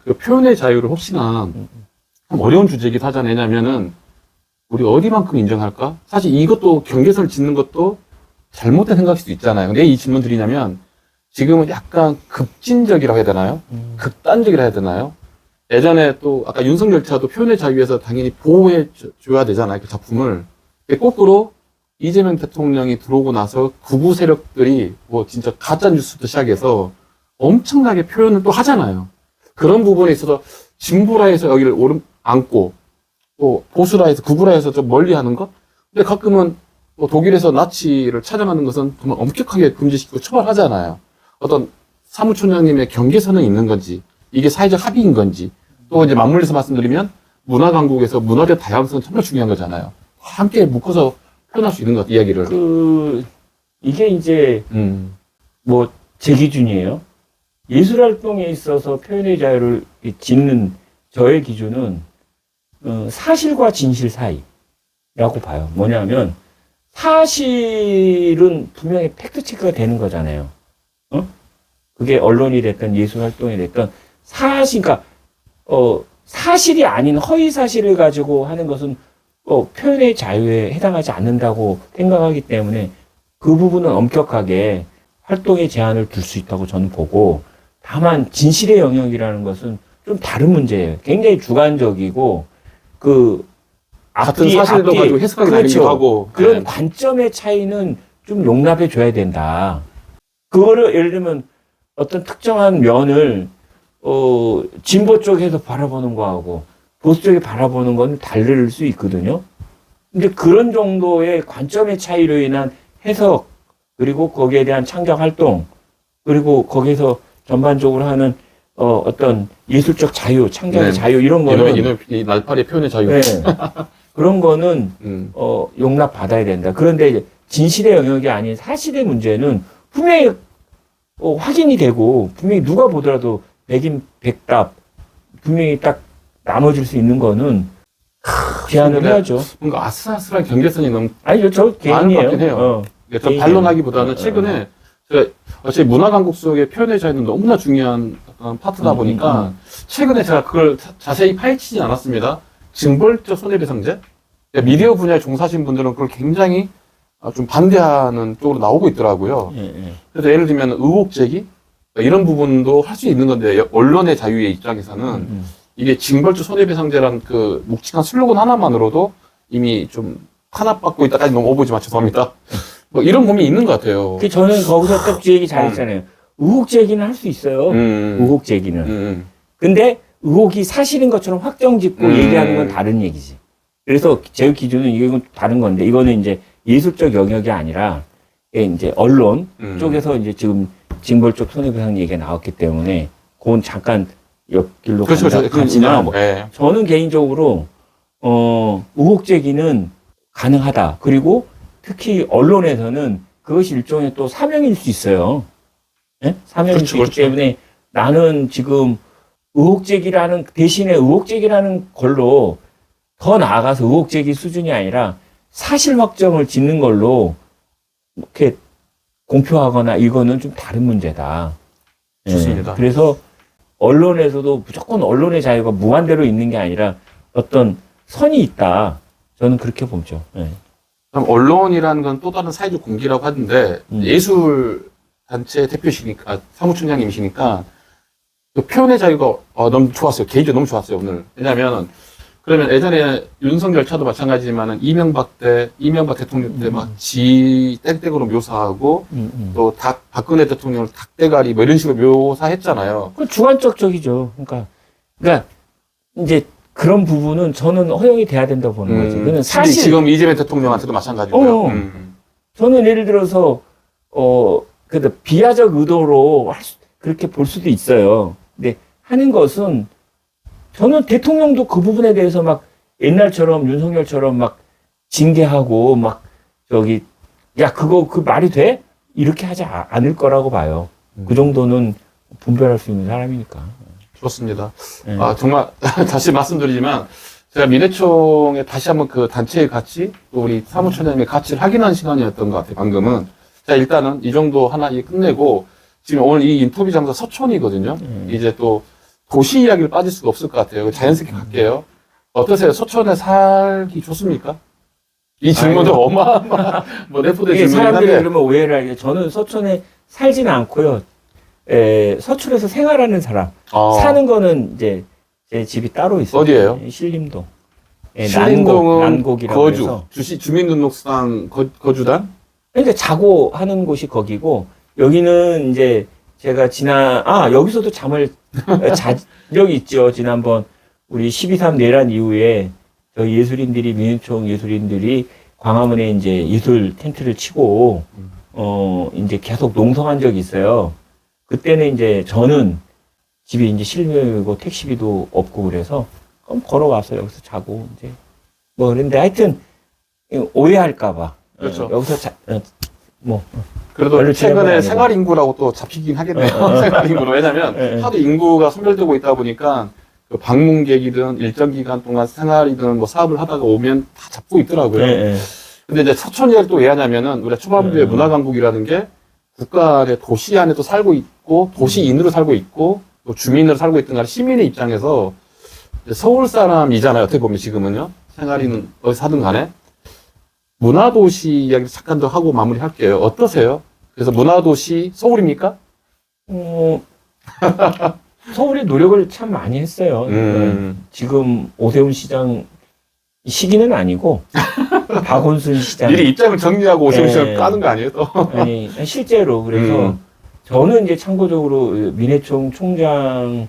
그 표현의 자유를 혹시나 참 어려운 주제이기도 하잖아요. 왜냐면은 우리 어디만큼 인정할까? 사실 이것도 경계선을 짓는 것도 잘못된 생각일 수도 있잖아요. 왜 이 질문 드리냐면, 지금은 약간 급진적이라고 해야 되나요? 극단적이라 해야 되나요? 예전에 또 아까 윤석열 차도 표현의 자유에서 당연히 보호해 줘야 되잖아요. 그 작품을. 거꾸로 이재명 대통령이 들어오고 나서 극우 세력들이 뭐 진짜 가짜 뉴스부터 시작해서 엄청나게 표현을 또 하잖아요. 그런 부분에 있어서 진보라 해서 여기를 안고, 또 보수라 해서 극우라 해서 좀 멀리 하는 것? 근데 가끔은 뭐 독일에서 나치를 차량하는 것은 정말 엄격하게 금지시키고 처벌하잖아요. 어떤 사무총장님의 경계선은 있는 건지, 이게 사회적 합의인 건지, 또 이제 맞물려서 말씀드리면 문화 강국에서 문화적 다양성은 정말 중요한 거잖아요. 함께 묶어서 표현할 수 있는 것 같아요, 이야기를. 이게 이제, 뭐, 제 기준이에요. 예술 활동에 있어서 표현의 자유를 짓는 저의 기준은, 사실과 진실 사이라고 봐요. 뭐냐면, 사실은 분명히 팩트체크가 되는 거잖아요. 그게 언론이 됐든 예술 활동이 됐든 그러니까 사실이 아닌 허위 사실을 가지고 하는 것은 표현의 자유에 해당하지 않는다고 생각하기 때문에 그 부분은 엄격하게 활동에 제한을 둘 수 있다고 저는 보고, 다만 진실의 영역이라는 것은 좀 다른 문제예요. 굉장히 주관적이고 같은 사실도 가지고 해석하기 나뉘기도 하고 그런 네. 관점의 차이는 좀 용납해 줘야 된다. 그거를 예를 들면 어떤 특정한 면을 진보 쪽에서 바라보는 거하고 보수 쪽에 바라보는 건 다를 수 있거든요. 근데 그런 정도의 관점의 차이로 인한 해석, 그리고 거기에 대한 창작 활동, 그리고 거기서 전반적으로 하는 어떤 예술적 자유, 창작의 네. 자유 이런 거는 이 날파리 표현의 자유. 네. 그런 거는 용납 받아야 된다. 그런데 이제 진실의 영역이 아닌 사실의 문제는 분명히 확인이 되고 분명히 누가 보더라도 백인 백답 분명히 딱 나눠질 수 있는 거는 제한을 해야죠. 뭔가 아슬아슬한 경계선이 너무 아니요, 저 많은 것 개인이에요. 같긴 해요. 좀 반론하기보다는 최근에 제가 어차피 문화 강국 속의 표현의 자유는 너무나 중요한 파트다 보니까 최근에 제가 그걸 자세히 파헤치진 않았습니다. 징벌적 손해배상제? 미디어 분야에 종사하신 분들은 그걸 굉장히 좀 반대하는 쪽으로 나오고 있더라고요. 그래서 예를 들면 의혹 제기? 이런 부분도 할 수 있는 건데, 언론의 자유의 입장에서는 이게 징벌적 손해배상제란 그 묵직한 슬로건 하나만으로도 이미 좀 탄압받고 있다까지 너무 오버지만 죄송합니다. 뭐 이런 고민이 있는 것 같아요. 저는 거기서 딱 그 얘기 잘했잖아요. 의혹 제기는 할 수 있어요. 의혹 제기는. 근데 의혹이 사실인 것처럼 확정 짓고 얘기하는 건 다른 얘기지. 그래서 제 기준은 이건 다른 건데, 이거는 이제 예술적 영역이 아니라 이제 언론 쪽에서 이제 지금 징벌적 손해배상 얘기가 나왔기 때문에 그건 잠깐 옆길로 그렇죠. 가지만 네. 저는 개인적으로 의혹 제기는 가능하다. 그리고 특히 언론에서는 그것이 일종의 또 사명일 수 있어요. 네? 사명일 수 있기 때문에 나는 지금 의혹 제기라는 대신에 의혹 제기라는 걸로 더 나아가서 의혹 제기 수준이 아니라 사실 확정을 짓는 걸로 이렇게 공표하거나 이거는 좀 다른 문제다. 좋습니다. 그래서 언론에서도 무조건 언론의 자유가 무한대로 있는 게 아니라 어떤 선이 있다. 저는 그렇게 보죠. 그럼 언론이라는 건 또 다른 사회적 공기라고 하는데 예술 단체 대표시니까 사무총장님이시니까 그 표현의 자유가 너무 좋았어요. 개인적으로 너무 좋았어요, 오늘. 왜냐하면 그러면 예전에 윤석열 차도 마찬가지지만은 이명박 대통령 때 막 지 땡땡으로 묘사하고 또 박근혜 대통령을 닭대가리 뭐 이런 식으로 묘사했잖아요. 그 주관적이죠. 그러니까 이제 그런 부분은 저는 허용이 돼야 된다고 보는 거지. 그는 사실 지금 이재명 대통령한테도 마찬가지고요. 저는 예를 들어서 그래도 비하적 의도로 그렇게 볼 수도 있어요. 근데 하는 것은 저는 대통령도 그 부분에 대해서 막 옛날처럼 윤석열처럼 막 징계하고 막 야 그거 그 말이 돼? 이렇게 하지 않을 거라고 봐요. 그 정도는 분별할 수 있는 사람이니까. 좋습니다. 정말 다시 말씀드리지만 제가 민회총에 다시 한번 그 단체의 가치, 또 우리 사무총장님의 가치를 확인한 시간이었던 것 같아요. 방금은. 자, 일단은 이 정도 하나 끝내고 지금 오늘 이 인터뷰 장소 서촌이거든요. 이제 또 도시 이야기를 빠질 수가 없을 것 같아요. 자연스럽게 갈게요. 어떠세요? 서촌에 살기 좋습니까? 이 질문도 어마어마, 내포된 질문이긴 사람들이 한데. 그러면 오해를 하게 저는 서촌에 살지는 않고요. 서촌에서 생활하는 사람. 사는 거는 이제 제 집이 따로 있어요. 어디예요? 신림동. 신림동은 난곡이라고 거주, 해서. 주민등록상 거주단? 그러니까 자고 하는 곳이 거기고, 여기는 이제 제가 여기서도 잠을 잔 적이 있죠. 지난번 우리 12.3 내란 이후에 저희 민회총 예술인들이 광화문에 이제 이슬 텐트를 치고, 이제 계속 농성한 적이 있어요. 그때는 이제 저는 집이 이제 실내고 택시비도 없고 그래서 그럼 걸어와서 여기서 자고 이제 뭐 그런데 하여튼 오해할까봐. 그렇죠. 여기서 그래도 별로 지나간 건 최근에 아니고. 생활 인구라고 또 잡히긴 하겠네요. 생활 인구로. 왜냐면 하도 인구가 소멸되고 있다 보니까 그 방문객이든 일정 기간 동안 생활이든 뭐 사업을 하다가 오면 다 잡고 있더라고요. 예. 근데 이제 서촌이를 또 왜 하냐면은 우리가 초반부에 문화강국이라는 게 국가 내 도시 안에 또 살고 있고 도시인으로 살고 있고 또 주민으로 살고 있든 간에 시민의 입장에서 이제 서울 사람이잖아요. 어떻게 보면 지금은요. 생활이는 어디서 하든 간에. 문화도시 이야기 잠깐 더 하고 마무리할게요. 어떠세요? 그래서 문화도시 서울입니까? 서울이 노력을 참 많이 했어요. 지금 오세훈 시장 시기는 아니고 박원순 시장 미리 입장을 정리하고 오세훈 씨를 예. 까는 거 아니에요? 또? 아니 실제로 그래서 저는 이제 참고적으로 민해총 총장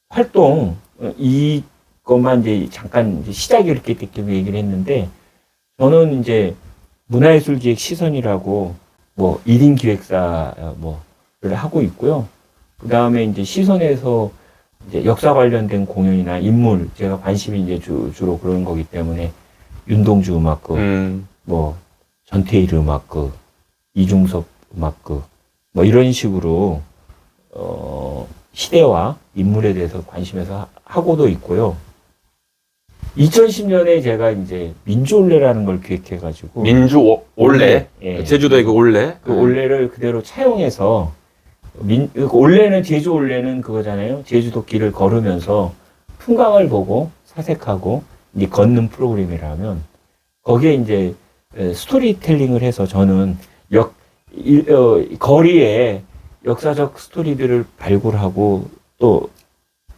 활동 이것만 이제 잠깐 이제 시작이 이렇게 됐기 얘기를 했는데 저는 이제 문화예술기획 시선이라고 뭐 1인 기획사 뭐를 하고 있고요. 그 다음에 이제 시선에서 이제 역사 관련된 공연이나 인물 제가 관심이 이제 주로 그런 거기 때문에 윤동주 음악극, 뭐 전태일 음악극, 이중섭 음악극 뭐 이런 식으로 시대와 인물에 대해서 관심에서 하고도 있고요. 2010년에 제가 이제 민주올레라는 걸 기획해가지고 민주 올레. 예. 제주도의 그 올레. 그 올레를 그대로 차용해서 그 올레는 제주 올레는 그거잖아요. 제주도 길을 걸으면서 풍광을 보고 사색하고 이제 걷는 프로그램이라면 거기에 이제 스토리텔링을 해서 저는 거리에 역사적 스토리들을 발굴하고 또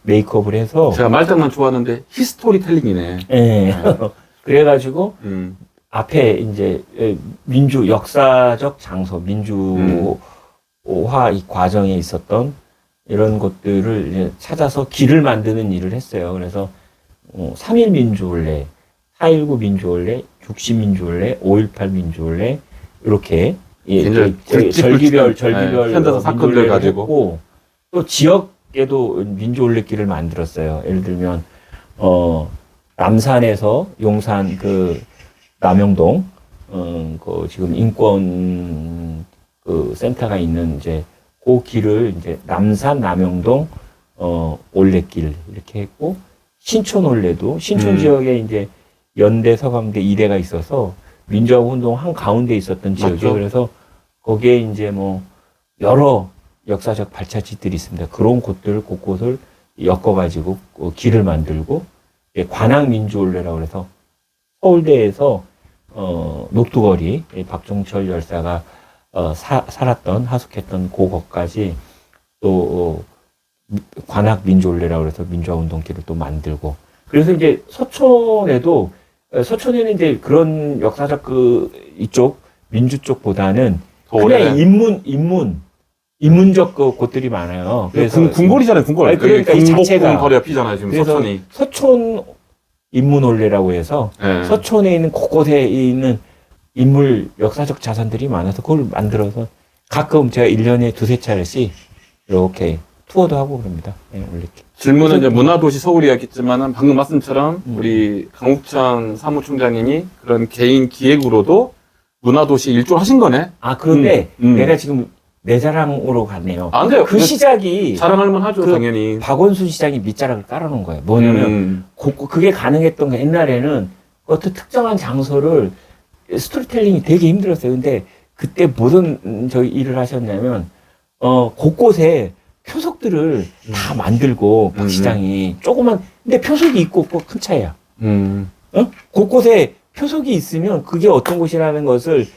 메이크업을 해서 제가 말장난 좋아하는데 히스토리 텔링이네. 예. 그래가지고 앞에 이제 민주 역사적 장소 민주화 이 과정에 있었던 이런 것들을 이제 찾아서 길을 만드는 일을 했어요. 그래서 3.1 민주올레, 4.19 민주올레, 60 민주올레, 5.18 민주올레 이렇게 절기별 현대사 사건들 민주올레를 가지고 했고 또 지역에도 민주올레길을 만들었어요. 예를 들면 남산에서 용산 그 남영동 그 지금 인권 그 센터가 있는 이제 그 길을 이제 남산 남영동 올레길 이렇게 했고 신촌 올레도 신촌 지역에 이제 연대 서강대 이대가 있어서 민주화 운동 한 가운데 있었던 지역이에요. 맞죠? 그래서 거기에 이제 뭐 여러 역사적 발자취들이 있습니다. 그런 곳들 곳곳을 엮어가지고 길을 만들고 관악 민주올레라고 해서 서울대에서 녹두거리 박종철 열사가 살았던 하숙했던 그곳까지 또 관악 민주올레라고 해서 민주화 운동길을 또 만들고 그래서 이제 서촌에는 이제 그런 역사적 이쪽 민주 쪽보다는 그냥 인문적 곳들이 많아요. 그래서 궁궐이잖아요, 궁궐. 아니, 그러니까 이 자체가 거리 옆이잖아요, 지금 그래서 서촌이. 서촌 인문올레라고 해서 네. 서촌에 있는 곳곳에 있는 인물 역사적 자산들이 많아서 그걸 만들어서 가끔 제가 1년에 2-3차례씩 이렇게 투어도 하고 그럽니다. 네, 이렇게. 질문은 이제 문화도시 서울이었겠지만은 방금 말씀처럼 우리 강욱천 사무총장님이 그런 개인 기획으로도 문화도시 일조를 하신 거네. 아, 그런데 내가 음. 지금 내 자랑으로 갔네요. 안 돼요. 그 시작이 자랑할 만하죠, 그 당연히. 박원순 시장이 밑자락을 깔아놓은 거예요. 뭐냐면 그게 가능했던 게 옛날에는 어떤 특정한 장소를 스토리텔링이 되게 힘들었어요. 근데 그때 무슨 일을 하셨냐면 곳곳에 표석들을 다 만들고 박 시장이 조그만 근데 표석이 있고 없고 큰 차이야. 곳곳에 표석이 있으면 그게 어떤 곳이라는 것을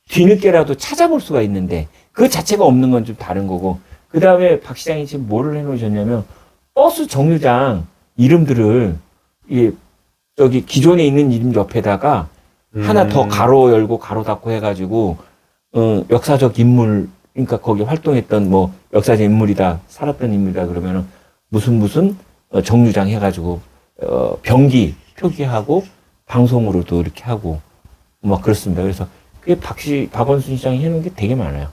뒤늦게라도 찾아볼 수가 있는데 그 자체가 없는 건 좀 다른 거고 그 다음에 박 시장이 지금 뭐를 해놓으셨냐면 버스 정류장 이름들을 저기 기존에 있는 이름 옆에다가 하나 더 가로 열고 가로 닫고 해가지고 역사적 인물 그러니까 거기 활동했던 뭐 역사적 인물이다 살았던 인물이다 그러면은 무슨 정류장 해가지고 병기 표기하고 방송으로도 이렇게 하고 뭐 그렇습니다. 그래서 그게 박원순 시장이 해놓은 게 되게 많아요.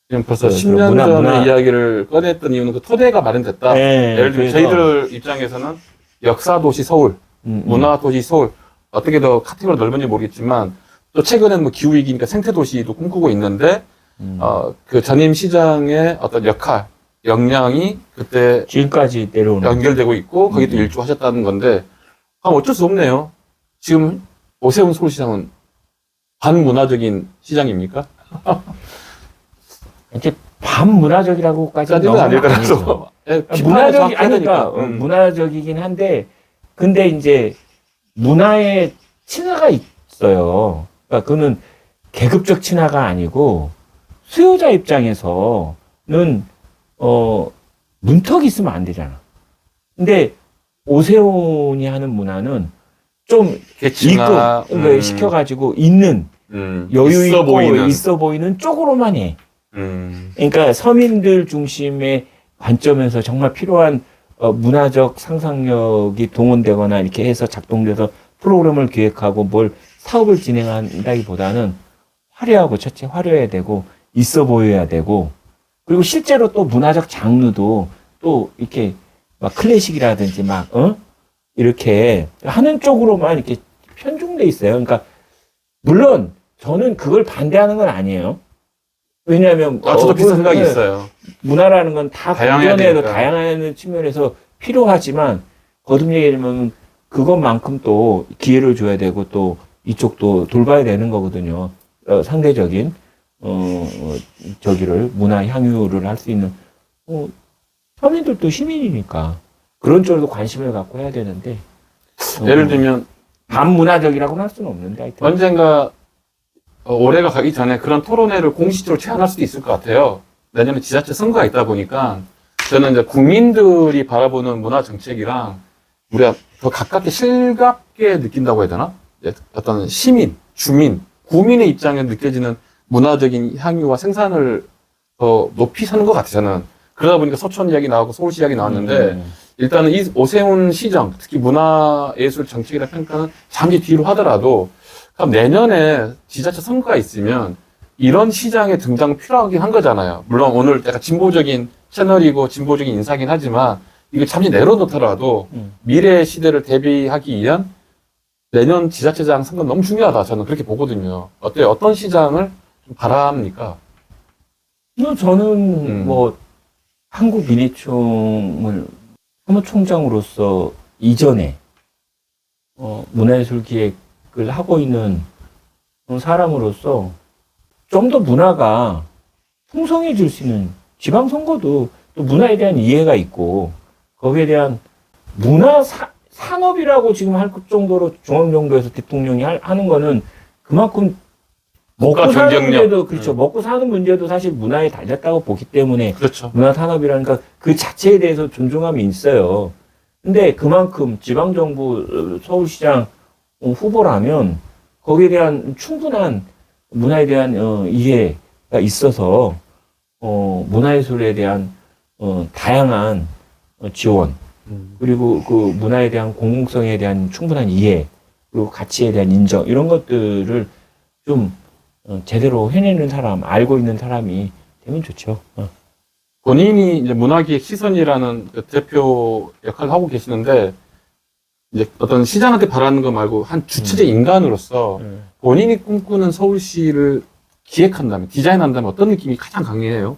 지금 벌써 그 10년 문화- 전에 문화- 이야기를 꺼냈던 이유는 그 토대가 마련됐다. 네, 예를 들면 그래서- 저희들 입장에서는 역사도시 서울, 문화도시 서울, 어떻게 더 카테고리가 넓은지 모르겠지만 또 최근에는 뭐 기후위기니까 생태도시도 꿈꾸고 있는데 그 전임 시장의 어떤 역할, 역량이 그때 지금까지 내려오는 연결되고 있고 거기 또 일조하셨다는 건데 어쩔 수 없네요. 지금 오세훈 서울시장은 반문화적인 시장입니까? 이제 반문화적이라고까지는 까지는 너무 아니더라도 아니죠. 예, 비판을 문화적이 정확히 해야 아니까 되니까. 문화적이긴 한데 근데 이제 문화의 친화가 있어요. 그러니까 그는 계급적 친화가 아니고 수요자 입장에서는 문턱이 있으면 안 되잖아. 근데 오세훈이 하는 문화는 좀 계층화, 입금 시켜가지고 있는 여유 있어 있고 보이는. 있어 보이는 쪽으로만 해. 음. 그러니까 서민들 중심의 관점에서 정말 필요한 문화적 상상력이 동원되거나 이렇게 해서 작동돼서 프로그램을 기획하고 뭘 사업을 진행한다기보다는 화려하고 첫째 화려해야 되고 있어 보여야 되고 그리고 실제로 또 문화적 장르도 또 이렇게 막 클래식이라든지 막 이렇게 하는 쪽으로만 이렇게 편중돼 있어요. 그러니까 물론 저는 그걸 반대하는 건 아니에요. 왜냐하면 저도 비슷한 생각이 있어요. 문화라는 건 다 다양해야 공존해도 되니까. 다양한 측면에서 필요하지만 거듭 얘기하면 그것만큼 또 기회를 줘야 되고 또 이쪽도 돌봐야 되는 거거든요. 상대적인 저기를 문화 향유를 할 수 있는 서민들도 시민이니까 그런 쪽으로도 관심을 갖고 해야 되는데 예를 들면 반문화적이라고는 할 수는 없는데 하여튼 언젠가 올해가 가기 전에 그런 토론회를 공식적으로 제안할 수도 있을 것 같아요. 내년에 지자체 선거가 있다 보니까 저는 이제 국민들이 바라보는 문화 정책이랑 우리가 더 가깝게 실감게 느낀다고 해야 되나? 어떤 시민, 주민, 구민의 입장에 느껴지는 문화적인 향유와 생산을 더 높이 사는 것 같아요, 저는. 그러다 보니까 서촌 이야기 나오고 서울시 이야기 나왔는데 일단은 이 오세훈 시정, 특히 문화예술 정책이라 평가는 잠시 뒤로 하더라도 그럼 내년에 지자체 선거가 있으면 이런 시장의 등장 필요하긴 한 거잖아요. 물론 오늘 내가 진보적인 채널이고 진보적인 인사긴 하지만 이거 잠시 내려놓더라도 미래 시대를 대비하기 위한 내년 지자체장 선거 너무 중요하다. 저는 그렇게 보거든요. 어때요? 어떤 시장을 좀 바랍니까? 저는 뭐 한국민예총을 사무총장으로서 이전에 문화예술 기획을 하고 있는 사람으로서 좀 더 문화가 풍성해질 수 있는 지방선거도 또 문화에 대한 이해가 있고 거기에 대한 문화 산업이라고 지금 할 정도로 중앙정부에서 대통령이 하는 거는 그만큼 국가 먹고 사는 경쟁력. 문제도 그렇죠. 먹고 사는 문제도 사실 문화에 달렸다고 보기 때문에 그렇죠. 문화 산업이라니까 그 자체에 대해서 존중함이 있어요. 근데 그만큼 지방정부 서울시장 후보라면 거기에 대한 충분한 문화에 대한 이해가 있어서 문화예술에 대한 다양한 지원 그리고 그 문화에 대한 공공성에 대한 충분한 이해 그리고 가치에 대한 인정 이런 것들을 좀 제대로 해내는 사람 알고 있는 사람이 되면 좋죠. 본인이 이제 문화기획 시선이라는 그 대표 역할을 하고 계시는데 이제 어떤 시장한테 바라는 거 말고 한 주체적 인간으로서 본인이 꿈꾸는 서울시를 기획한다면, 디자인한다면 어떤 느낌이 가장 강해요?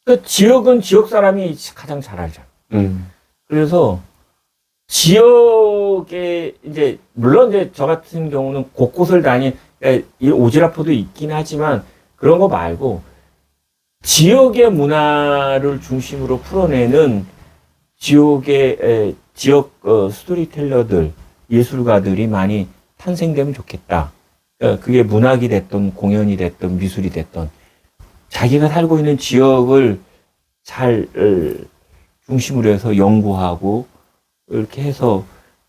그 지역은 지역 사람이 가장 잘 알잖아. 그래서 지역에 이제 물론 이제 저 같은 경우는 곳곳을 다닌 이 오지랖도 있긴 하지만 그런 거 말고 지역의 문화를 중심으로 풀어내는 지역의 지역 스토리텔러들 예술가들이 많이 탄생되면 좋겠다. 그게 문학이 됐든 공연이 됐든 미술이 됐든 자기가 살고 있는 지역을 잘 중심으로 해서 연구하고 이렇게 해서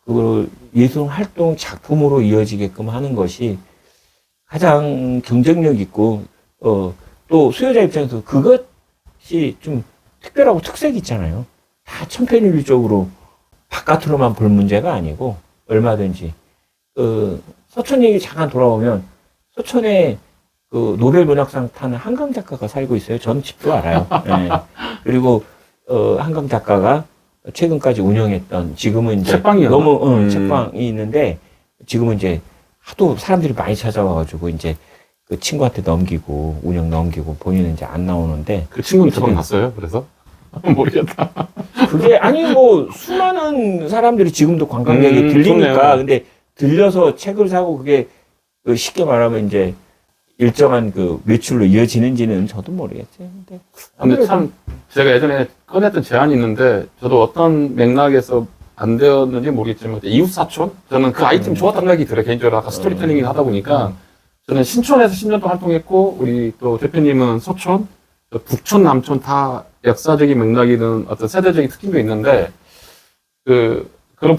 그걸 예술 활동 작품으로 이어지게끔 하는 것이 가장 경쟁력 있고 또 수요자 입장에서 그것이 좀 특별하고 특색이 있잖아요. 다 천편일률적으로 바깥으로만 볼 문제가 아니고 얼마든지 서천 얘기 잠깐 돌아오면 서천에 그 노벨 문학상 탄 한강 작가가 살고 있어요. 저는 집도 알아요. 예. 그리고 한강 작가가 최근까지 운영했던 지금은 이제 책방이었나? 너무 책방이 있는데 지금은 이제 하도 사람들이 많이 찾아와가지고 이제 그 친구한테 넘기고 운영 넘기고 본인은 이제 안 나오는데 그 친구는 저번 갔어요. 그래서 모르겠다. 그게 아니 뭐 수많은 사람들이 지금도 관광객이 들리니까 좋네요. 근데 들려서 책을 사고 그게 그 쉽게 말하면 이제 일정한 그 매출로 이어지는지는 저도 모르겠어요. 근데 참 제가 예전에 꺼냈던 제안이 있는데 저도 어떤 맥락에서 안 되었는지 모르겠지만 이웃사촌 저는 그 아이템 좋았다는 생각이 들어요. 개인적으로 아까 스토리텔링을 하다 보니까 저는 신촌에서 10년 동안 활동했고 우리 또 대표님은 서촌, 북촌, 남촌 다 역사적인 맥락이 있는 어떤 세대적인 특징도 있는데 그런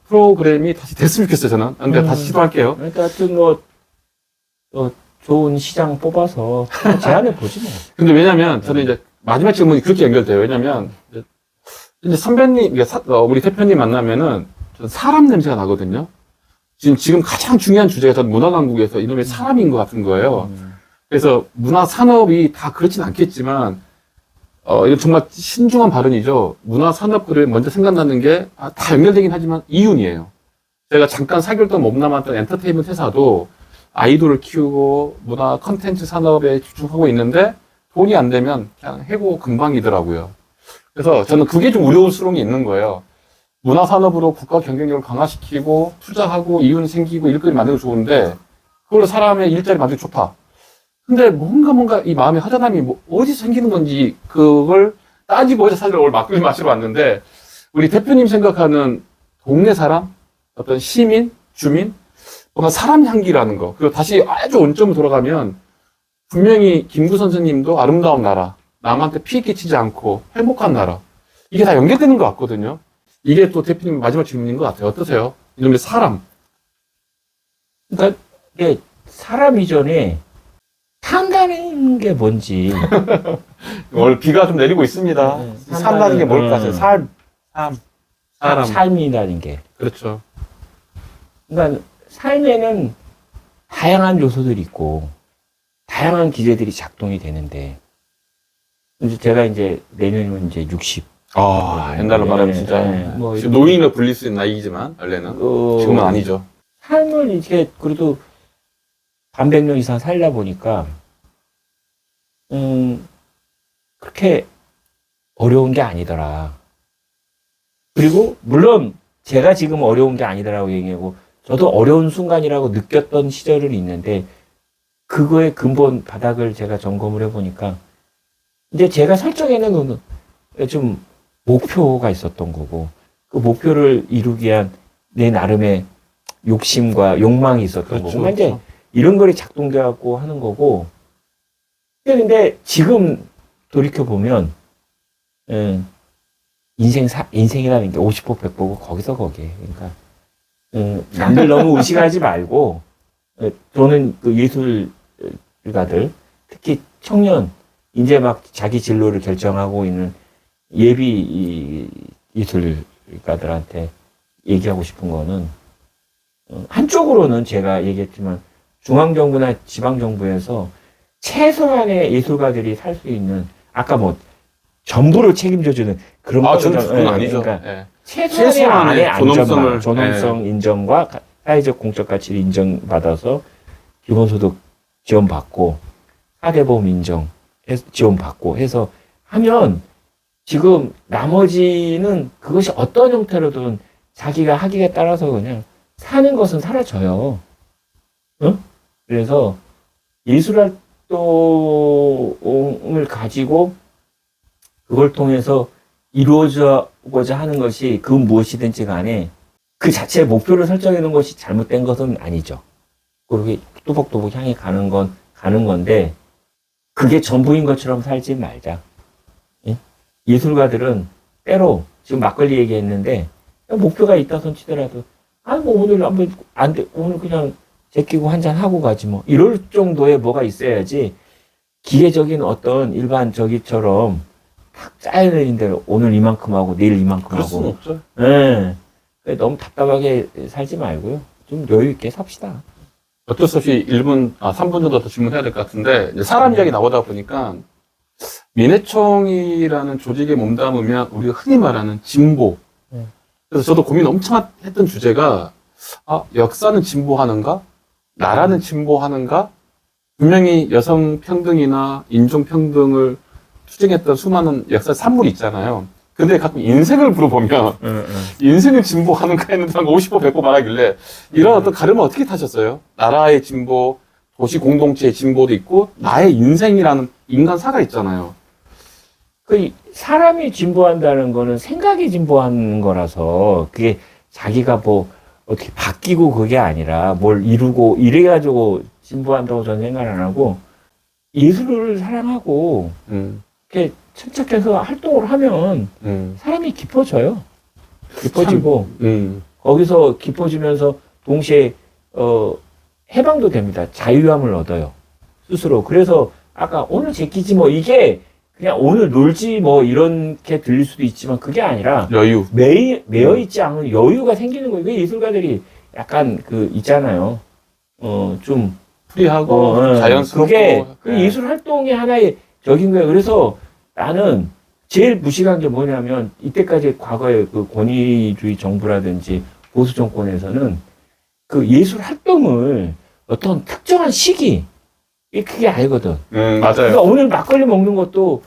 프로그램이 다시 됐으면 좋겠어요. 저는. 근데 다시 시도할게요. 그러니까 하여튼 뭐 좋은 시장 뽑아서 제안해 보지 뭐. 근데 왜냐면 저는 이제 마지막 질문이 그렇게 연결돼요. 왜냐면 이제 선배님, 우리 대표님 만나면은 저는 사람 냄새가 나거든요. 지금 가장 중요한 주제가 전 문화강국에서 이놈의 사람인 것 같은 거예요. 그래서 문화 산업이 다 그렇진 않겠지만 이거 정말 신중한 발언이죠. 문화 산업을 먼저 생각나는 게 다 연결되긴 하지만 이윤이에요. 제가 잠깐 4개월 동안 몸담았던 엔터테인먼트 회사도 아이돌을 키우고 문화 컨텐츠 산업에 집중하고 있는데 돈이 안 되면 그냥 해고 금방이더라고요. 그래서 저는 그게 좀 우려스러운 게 있는 거예요. 문화 산업으로 국가 경쟁력을 강화시키고 투자하고 이윤 생기고 일거리 만들고 좋은데 그걸로 사람의 일자리 만들기 좋다. 근데 뭔가 이 마음의 허전함이 뭐 어디서 생기는 건지 그걸 따지고 어제 사실 오늘 막걸리 마시러 왔는데 우리 대표님 생각하는 동네 사람, 어떤 시민, 주민, 뭔가 사람 향기라는 거. 그리고 다시 아주 원점으로 돌아가면 분명히 김구 선생님도 아름다운 나라, 남한테 피해 끼치지 않고 행복한 나라. 이게 다 연계되는 것 같거든요. 이게 또 대표님 마지막 질문인 것 같아요. 어떠세요? 이놈의 사람. 그러니까 이게 사람 이전에 산다는 게 뭔지. 오늘 비가 좀 내리고 있습니다. 네, 산다는 게 뭘까? 사람. 삶이라는 게. 그렇죠. 그러니까 삶에는 다양한 요소들이 있고 다양한 기제들이 작동이 되는데 이제 제가 이제 내년이면 이제 60. 옛날로 말하면 진짜 뭐 지금 노인으로 불릴 수 있는 나이지만 원래는 지금은 아니죠. 삶을 이렇게 그래도 반백년 이상 살다 보니까 그렇게 어려운 게 아니더라. 그리고 물론 제가 지금 어려운 게 아니더라고 얘기하고 저도 어려운 순간이라고 느꼈던 시절은 있는데 그거의 근본 바닥을 제가 점검을 해보니까 이제 제가 설정해놓은 좀 목표가 있었던 거고 그 목표를 이루기 위한 내 나름의 욕심과 욕망이 있었던 그렇죠, 거고 이제 이런 거를 작동돼갖고 하는 거고 근데 지금 돌이켜보면 인생이라는 게 50보 100보고 거기서 거기에 그러니까 남들 너무 의식하지 말고 저는 그 예술가들 특히 청년 이제 막 자기 진로를 결정하고 있는 예비 예술가들한테 얘기하고 싶은 거는 한쪽으로는 제가 얘기했지만 중앙정부나 지방정부에서 최소한의 예술가들이 살 수 있는 아까 뭐 전부를 책임져주는 그런 저는 그건 아니죠. 그러니까 예. 최소한의 안전망, 존엄성을- 존엄성 인정과 사회적 공적 가치를 인정받아서 기본소득 지원받고 사대보험 인정 지원받고 해서 하면 지금 나머지는 그것이 어떤 형태로든 자기가 하기에 따라서 그냥 사는 것은 사라져요. 응? 그래서 예술활동을 가지고 그걸 통해서 이루어져고자 하는 것이 그 무엇이든지 간에 그 자체의 목표를 설정해 놓은 것이 잘못된 것은 아니죠. 그렇게 또박또박 향해 가는 건데 그게 전부인 것처럼 살지 말자. 예? 예술가들은 때로 지금 막걸리 얘기했는데 목표가 있다 손 치더라도 뭐 오늘 안 돼. 오늘 그냥 제끼고 한잔 하고 가지 뭐 이럴 정도의 뭐가 있어야지 기계적인 어떤 일반 저기처럼 탁 짜여진 대로 오늘 이만큼 하고 내일 이만큼 그럴 수는 하고 없죠. 예. 너무 답답하게 살지 말고요. 좀 여유 있게 삽시다. 어쩔 수 없이 3분 정도 더 질문해야 될 것 같은데, 이제 사람 이야기 나오다 보니까, 민해총이라는 조직에 몸담으면 우리가 흔히 말하는 진보. 그래서 저도 고민 엄청 했던 주제가, 역사는 진보하는가? 나라는 진보하는가? 분명히 여성 평등이나 인종 평등을 투쟁했던 수많은 역사 산물이 있잖아요. 근데 가끔 인생을 물어보면, 인생을 진보하는가 했는데 한 50번, 100번 말하길래, 이런 어떤 가름을 어떻게 타셨어요? 나라의 진보, 도시 공동체의 진보도 있고, 나의 인생이라는 인간사가 있잖아요. 그 사람이 진보한다는 거는 생각이 진보하는 거라서 그게 자기가 뭐 어떻게 바뀌고 그게 아니라 뭘 이루고 이래가지고 진보한다고 저는 생각 안 하고 예술을 사랑하고 이렇게 천착해서 활동을 하면 사람이 깊어져요. 깊어지고 거기서 깊어지면서 동시에 해방도 됩니다. 자유함을 얻어요. 스스로. 그래서 아까 오늘 제끼지 뭐 이게 그냥 오늘 놀지 뭐 이렇게 들릴 수도 있지만 그게 아니라 여유. 매여 있지 않은 여유가 생기는 거예요. 이게 예술가들이 약간 그 있잖아요. 좀 프리하고 자연스럽고. 그게 그 예술 활동의 하나의 적인 거예요. 그래서 나는 제일 무식한 게 뭐냐면 이때까지 과거의 그 권위주의 정부라든지 보수 정권에서는 그 예술 활동을 어떤 특정한 시기 그게 아니거든. 맞아요. 그러니까 오늘 막걸리 먹는 것도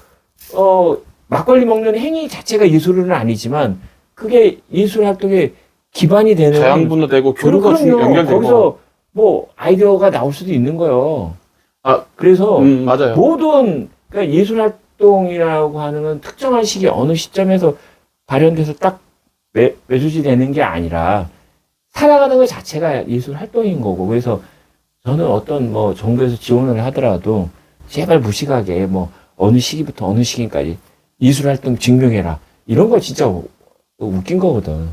막걸리 먹는 행위 자체가 예술은 아니지만 그게 예술 활동의 기반이 되는 자양분도 되고 교류가 연결되고. 거기서 뭐 아이디어가 나올 수도 있는 거예요. 그래서 맞아요. 모든 그러니까 예술 활동이라고 하는 건 특정한 시기 어느 시점에서 발현돼서 딱 매수지 되는 게 아니라 살아가는 것 자체가 예술 활동인 거고 그래서 저는 어떤 뭐 정부에서 지원을 하더라도 제발 무식하게 뭐 어느 시기부터 어느 시기까지 예술 활동 증명해라 이런 거 진짜 웃긴 거거든.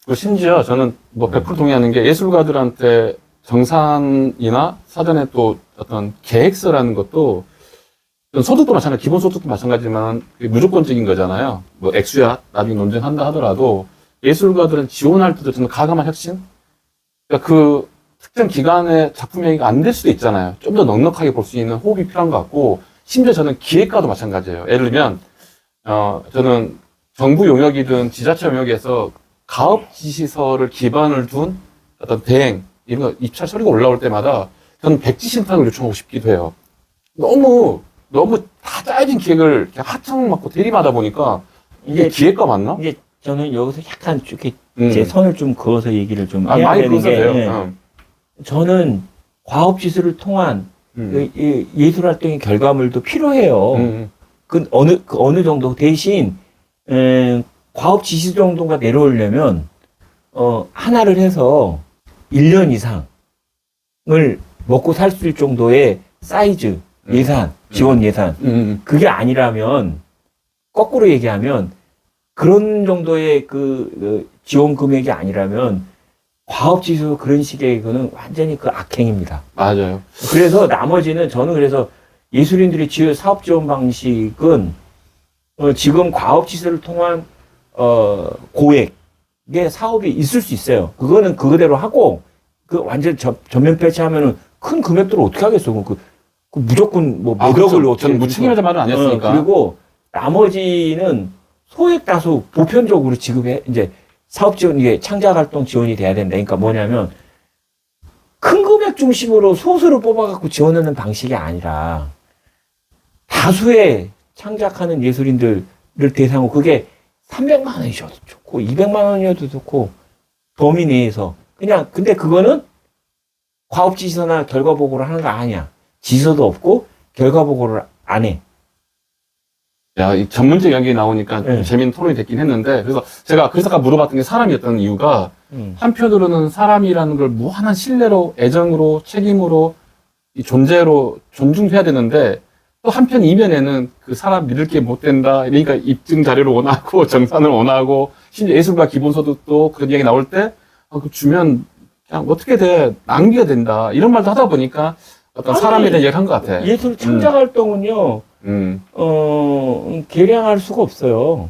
그리고 심지어 저는 뭐 100% 동의하는 게 예술가들한테 정산이나 사전에 또 어떤 계획서라는 것도 소득도 마찬가지, 기본소득도 마찬가지지만 무조건적인 거잖아요. 뭐 액수야 나중에 논쟁한다 하더라도 예술가들은 지원할 때도 저는 가감한 혁신? 그러니까 그 특정 기간에 작품 얘기가 안 될 수도 있잖아요. 좀 더 넉넉하게 볼 수 있는 호흡이 필요한 것 같고, 심지어 저는 기획가도 마찬가지예요. 예를 들면, 저는 정부 용역이든 지자체 용역에서 가업 지시서를 기반을 둔 어떤 대행, 이런 거 입찰 서류가 올라올 때마다 저는 백지 신탁을 요청하고 싶기도 해요. 너무 다 짜여진 기획을 그냥 하청 맞고 대리마다 보니까 이게 기획가 맞나? 이게 저는 여기서 약간 이렇게 제 선을 좀 그어서 얘기를 좀 해야 많이 되는 게 돼요. 저는 과업지수를 통한 이 예술 활동의 결과물도 필요해요. 그 어느 정도 대신 과업지수 정도가 내려오려면 하나를 해서 1년 이상을 먹고 살 수 있을 정도의 사이즈 예산 지원 예산 그게 아니라면 거꾸로 얘기하면 그런 정도의 그 지원 금액이 아니라면 과업지수 그런 식의 그거는 완전히 그 악행입니다. 맞아요. 그래서 나머지는 저는 그래서 예술인들이 사업 지원 방식은 지금 과업지수를 통한 고액의 사업이 있을 수 있어요. 그거는 그거대로 하고 그 완전 전면 폐지하면은 큰 금액들을 어떻게 하겠어? 그 무조건 뭐 몇 억을 그렇죠. 어떻게 저는 무책임하자 말은 아니었으니까. 그리고 나머지는 소액 다수 보편적으로 지급해 이제 사업 지원 이게 창작 활동 지원이 돼야 된다. 그러니까 뭐냐면 큰 금액 중심으로 소수를 뽑아갖고 지원하는 방식이 아니라 다수의 창작하는 예술인들을 대상으로 그게 300만 원이셔도 좋고 200만 원이어도 좋고 범위 내에서 그냥 근데 그거는 과업 지시서나 결과 보고를 하는 거 아니야. 지시서도 없고 결과 보고를 안 해. 야, 이 전문적 이야기 나오니까 좀 재밌는 토론이 됐긴 했는데, 그래서 아까 물어봤던 게 사람이었던 이유가, 한편으로는 사람이라는 걸 무한한 신뢰로, 애정으로, 책임으로, 이 존재로 존중해야 되는데, 또 한편 이면에는 그 사람 믿을 게 못 된다. 그러니까 입증 자료를 원하고, 정산을 원하고, 심지어 예술가 기본소득도 그런 이야기 나올 때, 그 주면 그냥 어떻게 돼, 낭비가 된다. 이런 말도 하다 보니까 어떤 사람에 대한 이야기를 한 것 같아. 예술 창작 활동은요, 계량할 수가 없어요.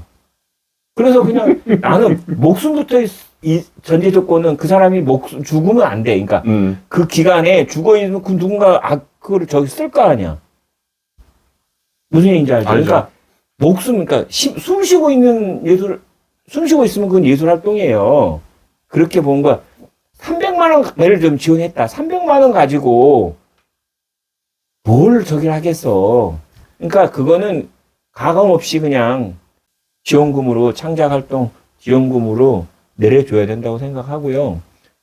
그래서 그냥 나는 목숨부터 이 전제 조건은 그 사람이 목숨 죽으면 안 돼. 그러니까 그 기간에 죽어 있는 그 누군가 그거를 저기 쓸 거 아니야. 무슨 얘기인지 알죠? 알죠. 그러니까 목숨, 그러니까 숨 쉬고 있는 숨 쉬고 있으면 그건 예술 활동이에요. 그렇게 본 거야. 300만 원 예를 좀 지원했다. 300만 원 가지고 뭘 저기를 하겠어. 그러니까 그거는 가감 없이 그냥 지원금으로 창작활동 지원금으로 내려줘야 된다고 생각하고요.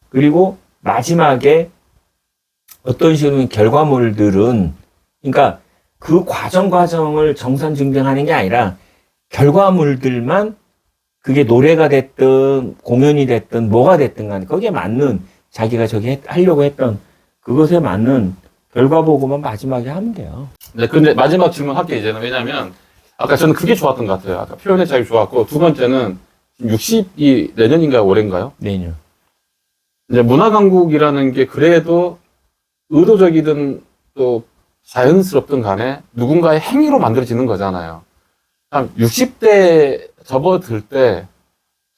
그리고 마지막에 어떤 식으로 결과물들은 그러니까 그 과정을 정산증명하는 게 아니라 결과물들만 그게 노래가 됐든 공연이 됐든 뭐가 됐든 간에 거기에 맞는 자기가 저기 하려고 했던 그것에 맞는 결과 보고만 마지막에 하면 돼요. 네, 근데 마지막 질문 할게 이제는. 왜냐면 아까 저는 그게 좋았던 것 같아요. 아까 표현의 자유 좋았고, 두 번째는 60이 내년인가요, 올해인가요? 내년. 이제 문화강국이라는 게 그래도 의도적이든 또 자연스럽든 간에 누군가의 행위로 만들어지는 거잖아요. 한 60대 접어들 때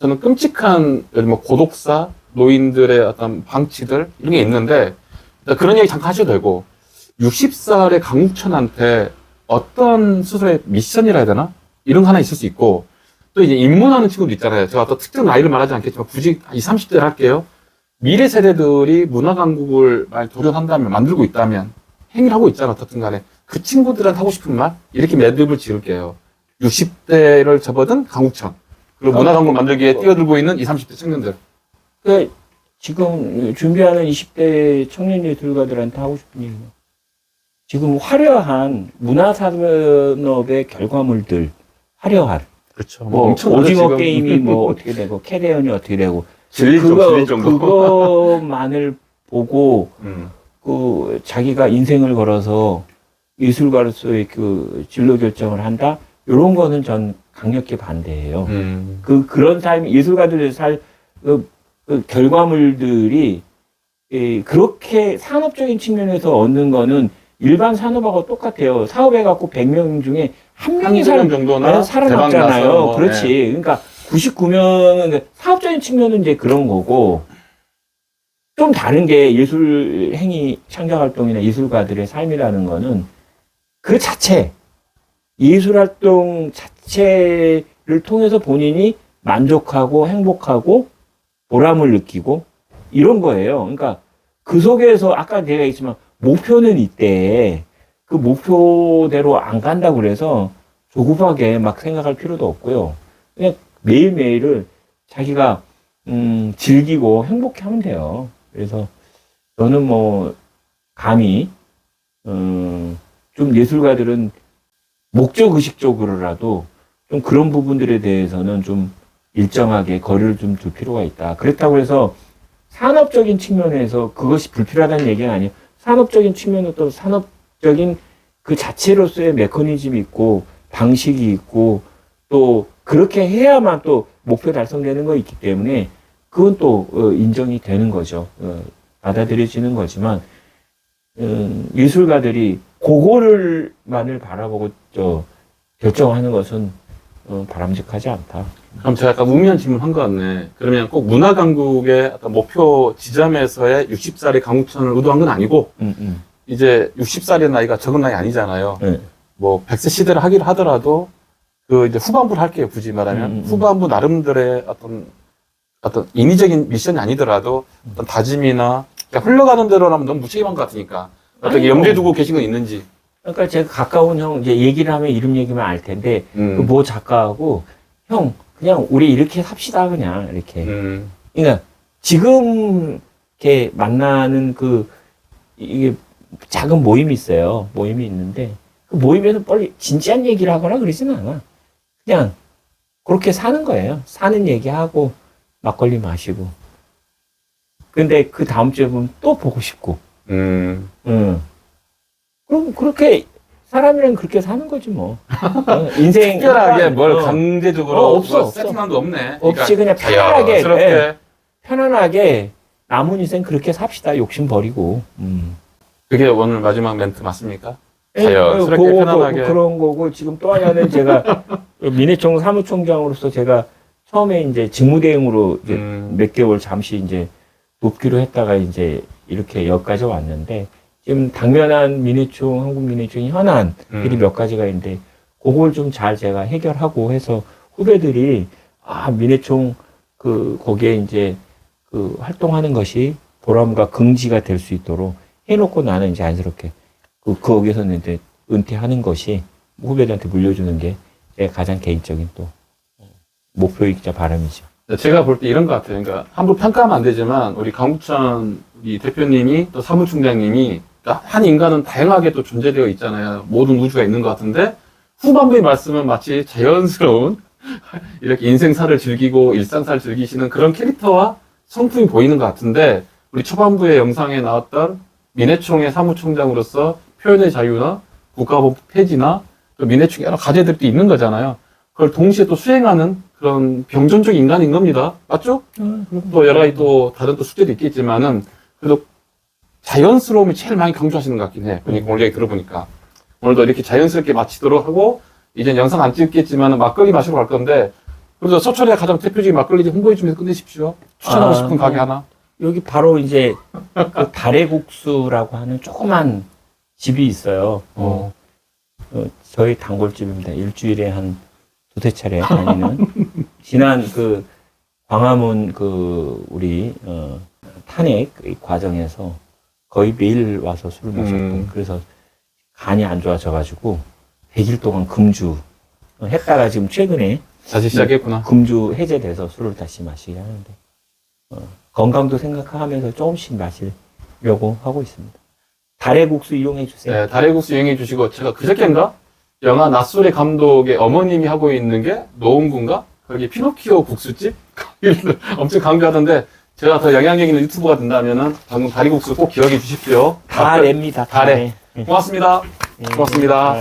저는 끔찍한 예를 뭐 고독사, 노인들의 어떤 방치들 이런 게 있는데 그런 얘기 잠깐 하셔도 되고 60살의 강욱천한테 어떤 스스로의 미션이라 해야 되나? 이런 거 하나 있을 수 있고 또 이제 입문하는 친구도 있잖아요. 제가 또 특정 나이를 말하지 않겠지만 굳이 20, 30대를 할게요. 미래 세대들이 문화강국을 도전한다면 만들고 있다면 행위를 하고 있잖아. 어떻든 간에 그 친구들한테 하고 싶은 말 이렇게 매듭을 지을게요. 60대를 접어든 강욱천 그리고 문화강국 만들기에 뛰어들고 있는 20, 30대 청년들. 그 지금 준비하는 20대 청년 예술가들한테 하고 싶은 얘기는 지금 화려한 문화산업의 결과물들 화려한 그렇죠. 뭐 엄청나죠, 오징어 지금. 게임이 뭐 어떻게 되고 캐리언이 어떻게 되고 질릴 정도. 그거만을 보고 그 자기가 인생을 걸어서 예술가로서의 그 진로 결정을 한다. 이런 거는 전 강력히 반대해요. 그런 삶 예술가들의 그 결과물들이 그렇게 산업적인 측면에서 얻는 거는 일반 산업하고 똑같아요. 사업해갖고 100명 중에 한 명이 정도나 살아남잖아요. 뭐, 그렇지. 네. 그러니까 99명은 사업적인 측면은 이제 그런 거고 좀 다른 게 예술 행위 창작 활동이나 예술가들의 삶이라는 거는 그 자체 예술 활동 자체를 통해서 본인이 만족하고 행복하고 보람을 느끼고 이런 거예요. 그러니까 그 속에서 아까 내가 얘기했지만 목표는 이때 그 목표대로 안 간다고 그래서 조급하게 막 생각할 필요도 없고요. 그냥 매일매일을 자기가 즐기고 행복해 하면 돼요. 그래서 저는 뭐 감히 좀 예술가들은 목적 의식적으로라도 좀 그런 부분들에 대해서는 좀 일정하게 거리를 좀 둘 필요가 있다. 그렇다고 해서 산업적인 측면에서 그것이 불필요하다는 얘기는 아니에요. 산업적인 측면은 또 산업적인 그 자체로서의 메커니즘이 있고 방식이 있고 또 그렇게 해야만 또 목표 달성되는 거 있기 때문에 그건 또 인정이 되는 거죠. 받아들여지는 거지만 예술가들이 그거를만을 바라보고 결정하는 것은 바람직하지 않다. 그럼 제가 약간 우미한 질문 한 것 같네. 그러면 꼭 문화강국의 어떤 목표 지점에서의 60살의 강욱천을 의도한 건 아니고, 이제 60살의 나이가 적은 나이 아니잖아요. 뭐 100세 시대를 하기를 하더라도, 그 이제 후반부를 할게요, 굳이 말하면. 후반부 나름대로의 어떤 인위적인 미션이 아니더라도, 어떤 다짐이나, 그냥 흘러가는 대로라면 너무 무책임한 것 같으니까. 어떻게 염두에 두고 계신 건 있는지. 그러니까 제가 가까운 형, 이제 얘기를 하면 이름 얘기만 알 텐데, 그 모 작가하고, 형, 그냥 우리 이렇게 삽시다, 그냥, 이렇게. 그러니까, 지금, 이렇게 만나는 이게 작은 모임이 있어요. 모임이 있는데, 그 모임에서 빨리 진지한 얘기를 하거나 그러지는 않아. 그냥, 그렇게 사는 거예요. 사는 얘기하고, 막걸리 마시고. 근데 그 다음 주에 보면 또 보고 싶고. 그럼 그렇게 사람이란 그렇게 사는 거지 뭐. 인생 특별하게 뭘 강제적으로 없어. 세팅한 거 없네. 없이 그냥 편안하게 편안하게 남은 인생 그렇게 삽시다. 욕심 버리고. 그게 오늘 마지막 멘트 맞습니까? 예, 자연스럽게 편안하게. 그런 거고 지금 또 하나는 제가 민해총 사무총장으로서 제가 처음에 이제 직무대행으로 이제 음. 몇 개월 잠시 이제 돕기로 했다가 이제 이렇게 여기까지 왔는데 지금 당면한 민해총, 한국민해총 현안들이 몇 가지가 있는데 그걸 좀 잘 제가 해결하고 해서 후배들이 민해총 거기에 이제 활동하는 것이 보람과 긍지가 될 수 있도록 해놓고 나는 이제 자연스럽게 거기서는 이제 은퇴하는 것이 후배들한테 물려주는 게 제 가장 개인적인 또 목표이자 바람이죠. 제가 볼 때 이런 것 같아요. 그러니까 함부로 평가하면 안 되지만 우리 강북천 이 대표님이 또 사무총장님이 그러니까 한 인간은 다양하게 또 존재되어 있잖아요. 모든 우주가 있는 것 같은데 후반부의 말씀은 마치 자연스러운 이렇게 인생사를 즐기고 일상사를 즐기시는 그런 캐릭터와 성품이 보이는 것 같은데 우리 초반부의 영상에 나왔던 민해총의 사무총장으로서 표현의 자유나 국가법 폐지나 또 민해총의 여러 과제들이 있는 거잖아요. 그걸 동시에 또 수행하는 그런 병존적 인간인 겁니다. 맞죠? 또 여러 가지 또 다른 또 숙제도 있겠지만은 그래도 자연스러움이 제일 많이 강조하시는 것 같긴 해. 그러니까 오늘 얘기 들어보니까 오늘도 이렇게 자연스럽게 마치도록 하고 이제 영상 안 찍겠지만은 막걸리 마시러 갈 건데 그래서 서초리가 가장 대표적인 막걸리 홍보해 주면서 끝내십시오. 추천하고 싶은 가게 하나. 여기 바로 이제 그 달래국수라고 하는 조그만 집이 있어요. 저희 단골집입니다. 일주일에 한 두세 차례 다니는. 지난 광화문 우리 탄핵 과정에서 거의 매일 와서 술을 마셨고 그래서 간이 안 좋아져가지고 100일 동안 금주 했다가 지금 최근에 다시 시작했구나. 금주 해제돼서 술을 다시 마시게 하는데 건강도 생각하면서 조금씩 마시려고 하고 있습니다. 달래국수 이용해 주세요. 네, 달래국수 이용해 주시고 제가 그저께인가 영화 낯설의 감독의 어머님이 하고 있는 게 노원구인가? 거기 피노키오 국수집? 거기를 엄청 강조하던데 제가 더 영향력 있는 유튜버가 된다면은 방금 달래국수 꼭 기억해 주십시오. 다 냅니다. 달래. 고맙습니다. 고맙습니다.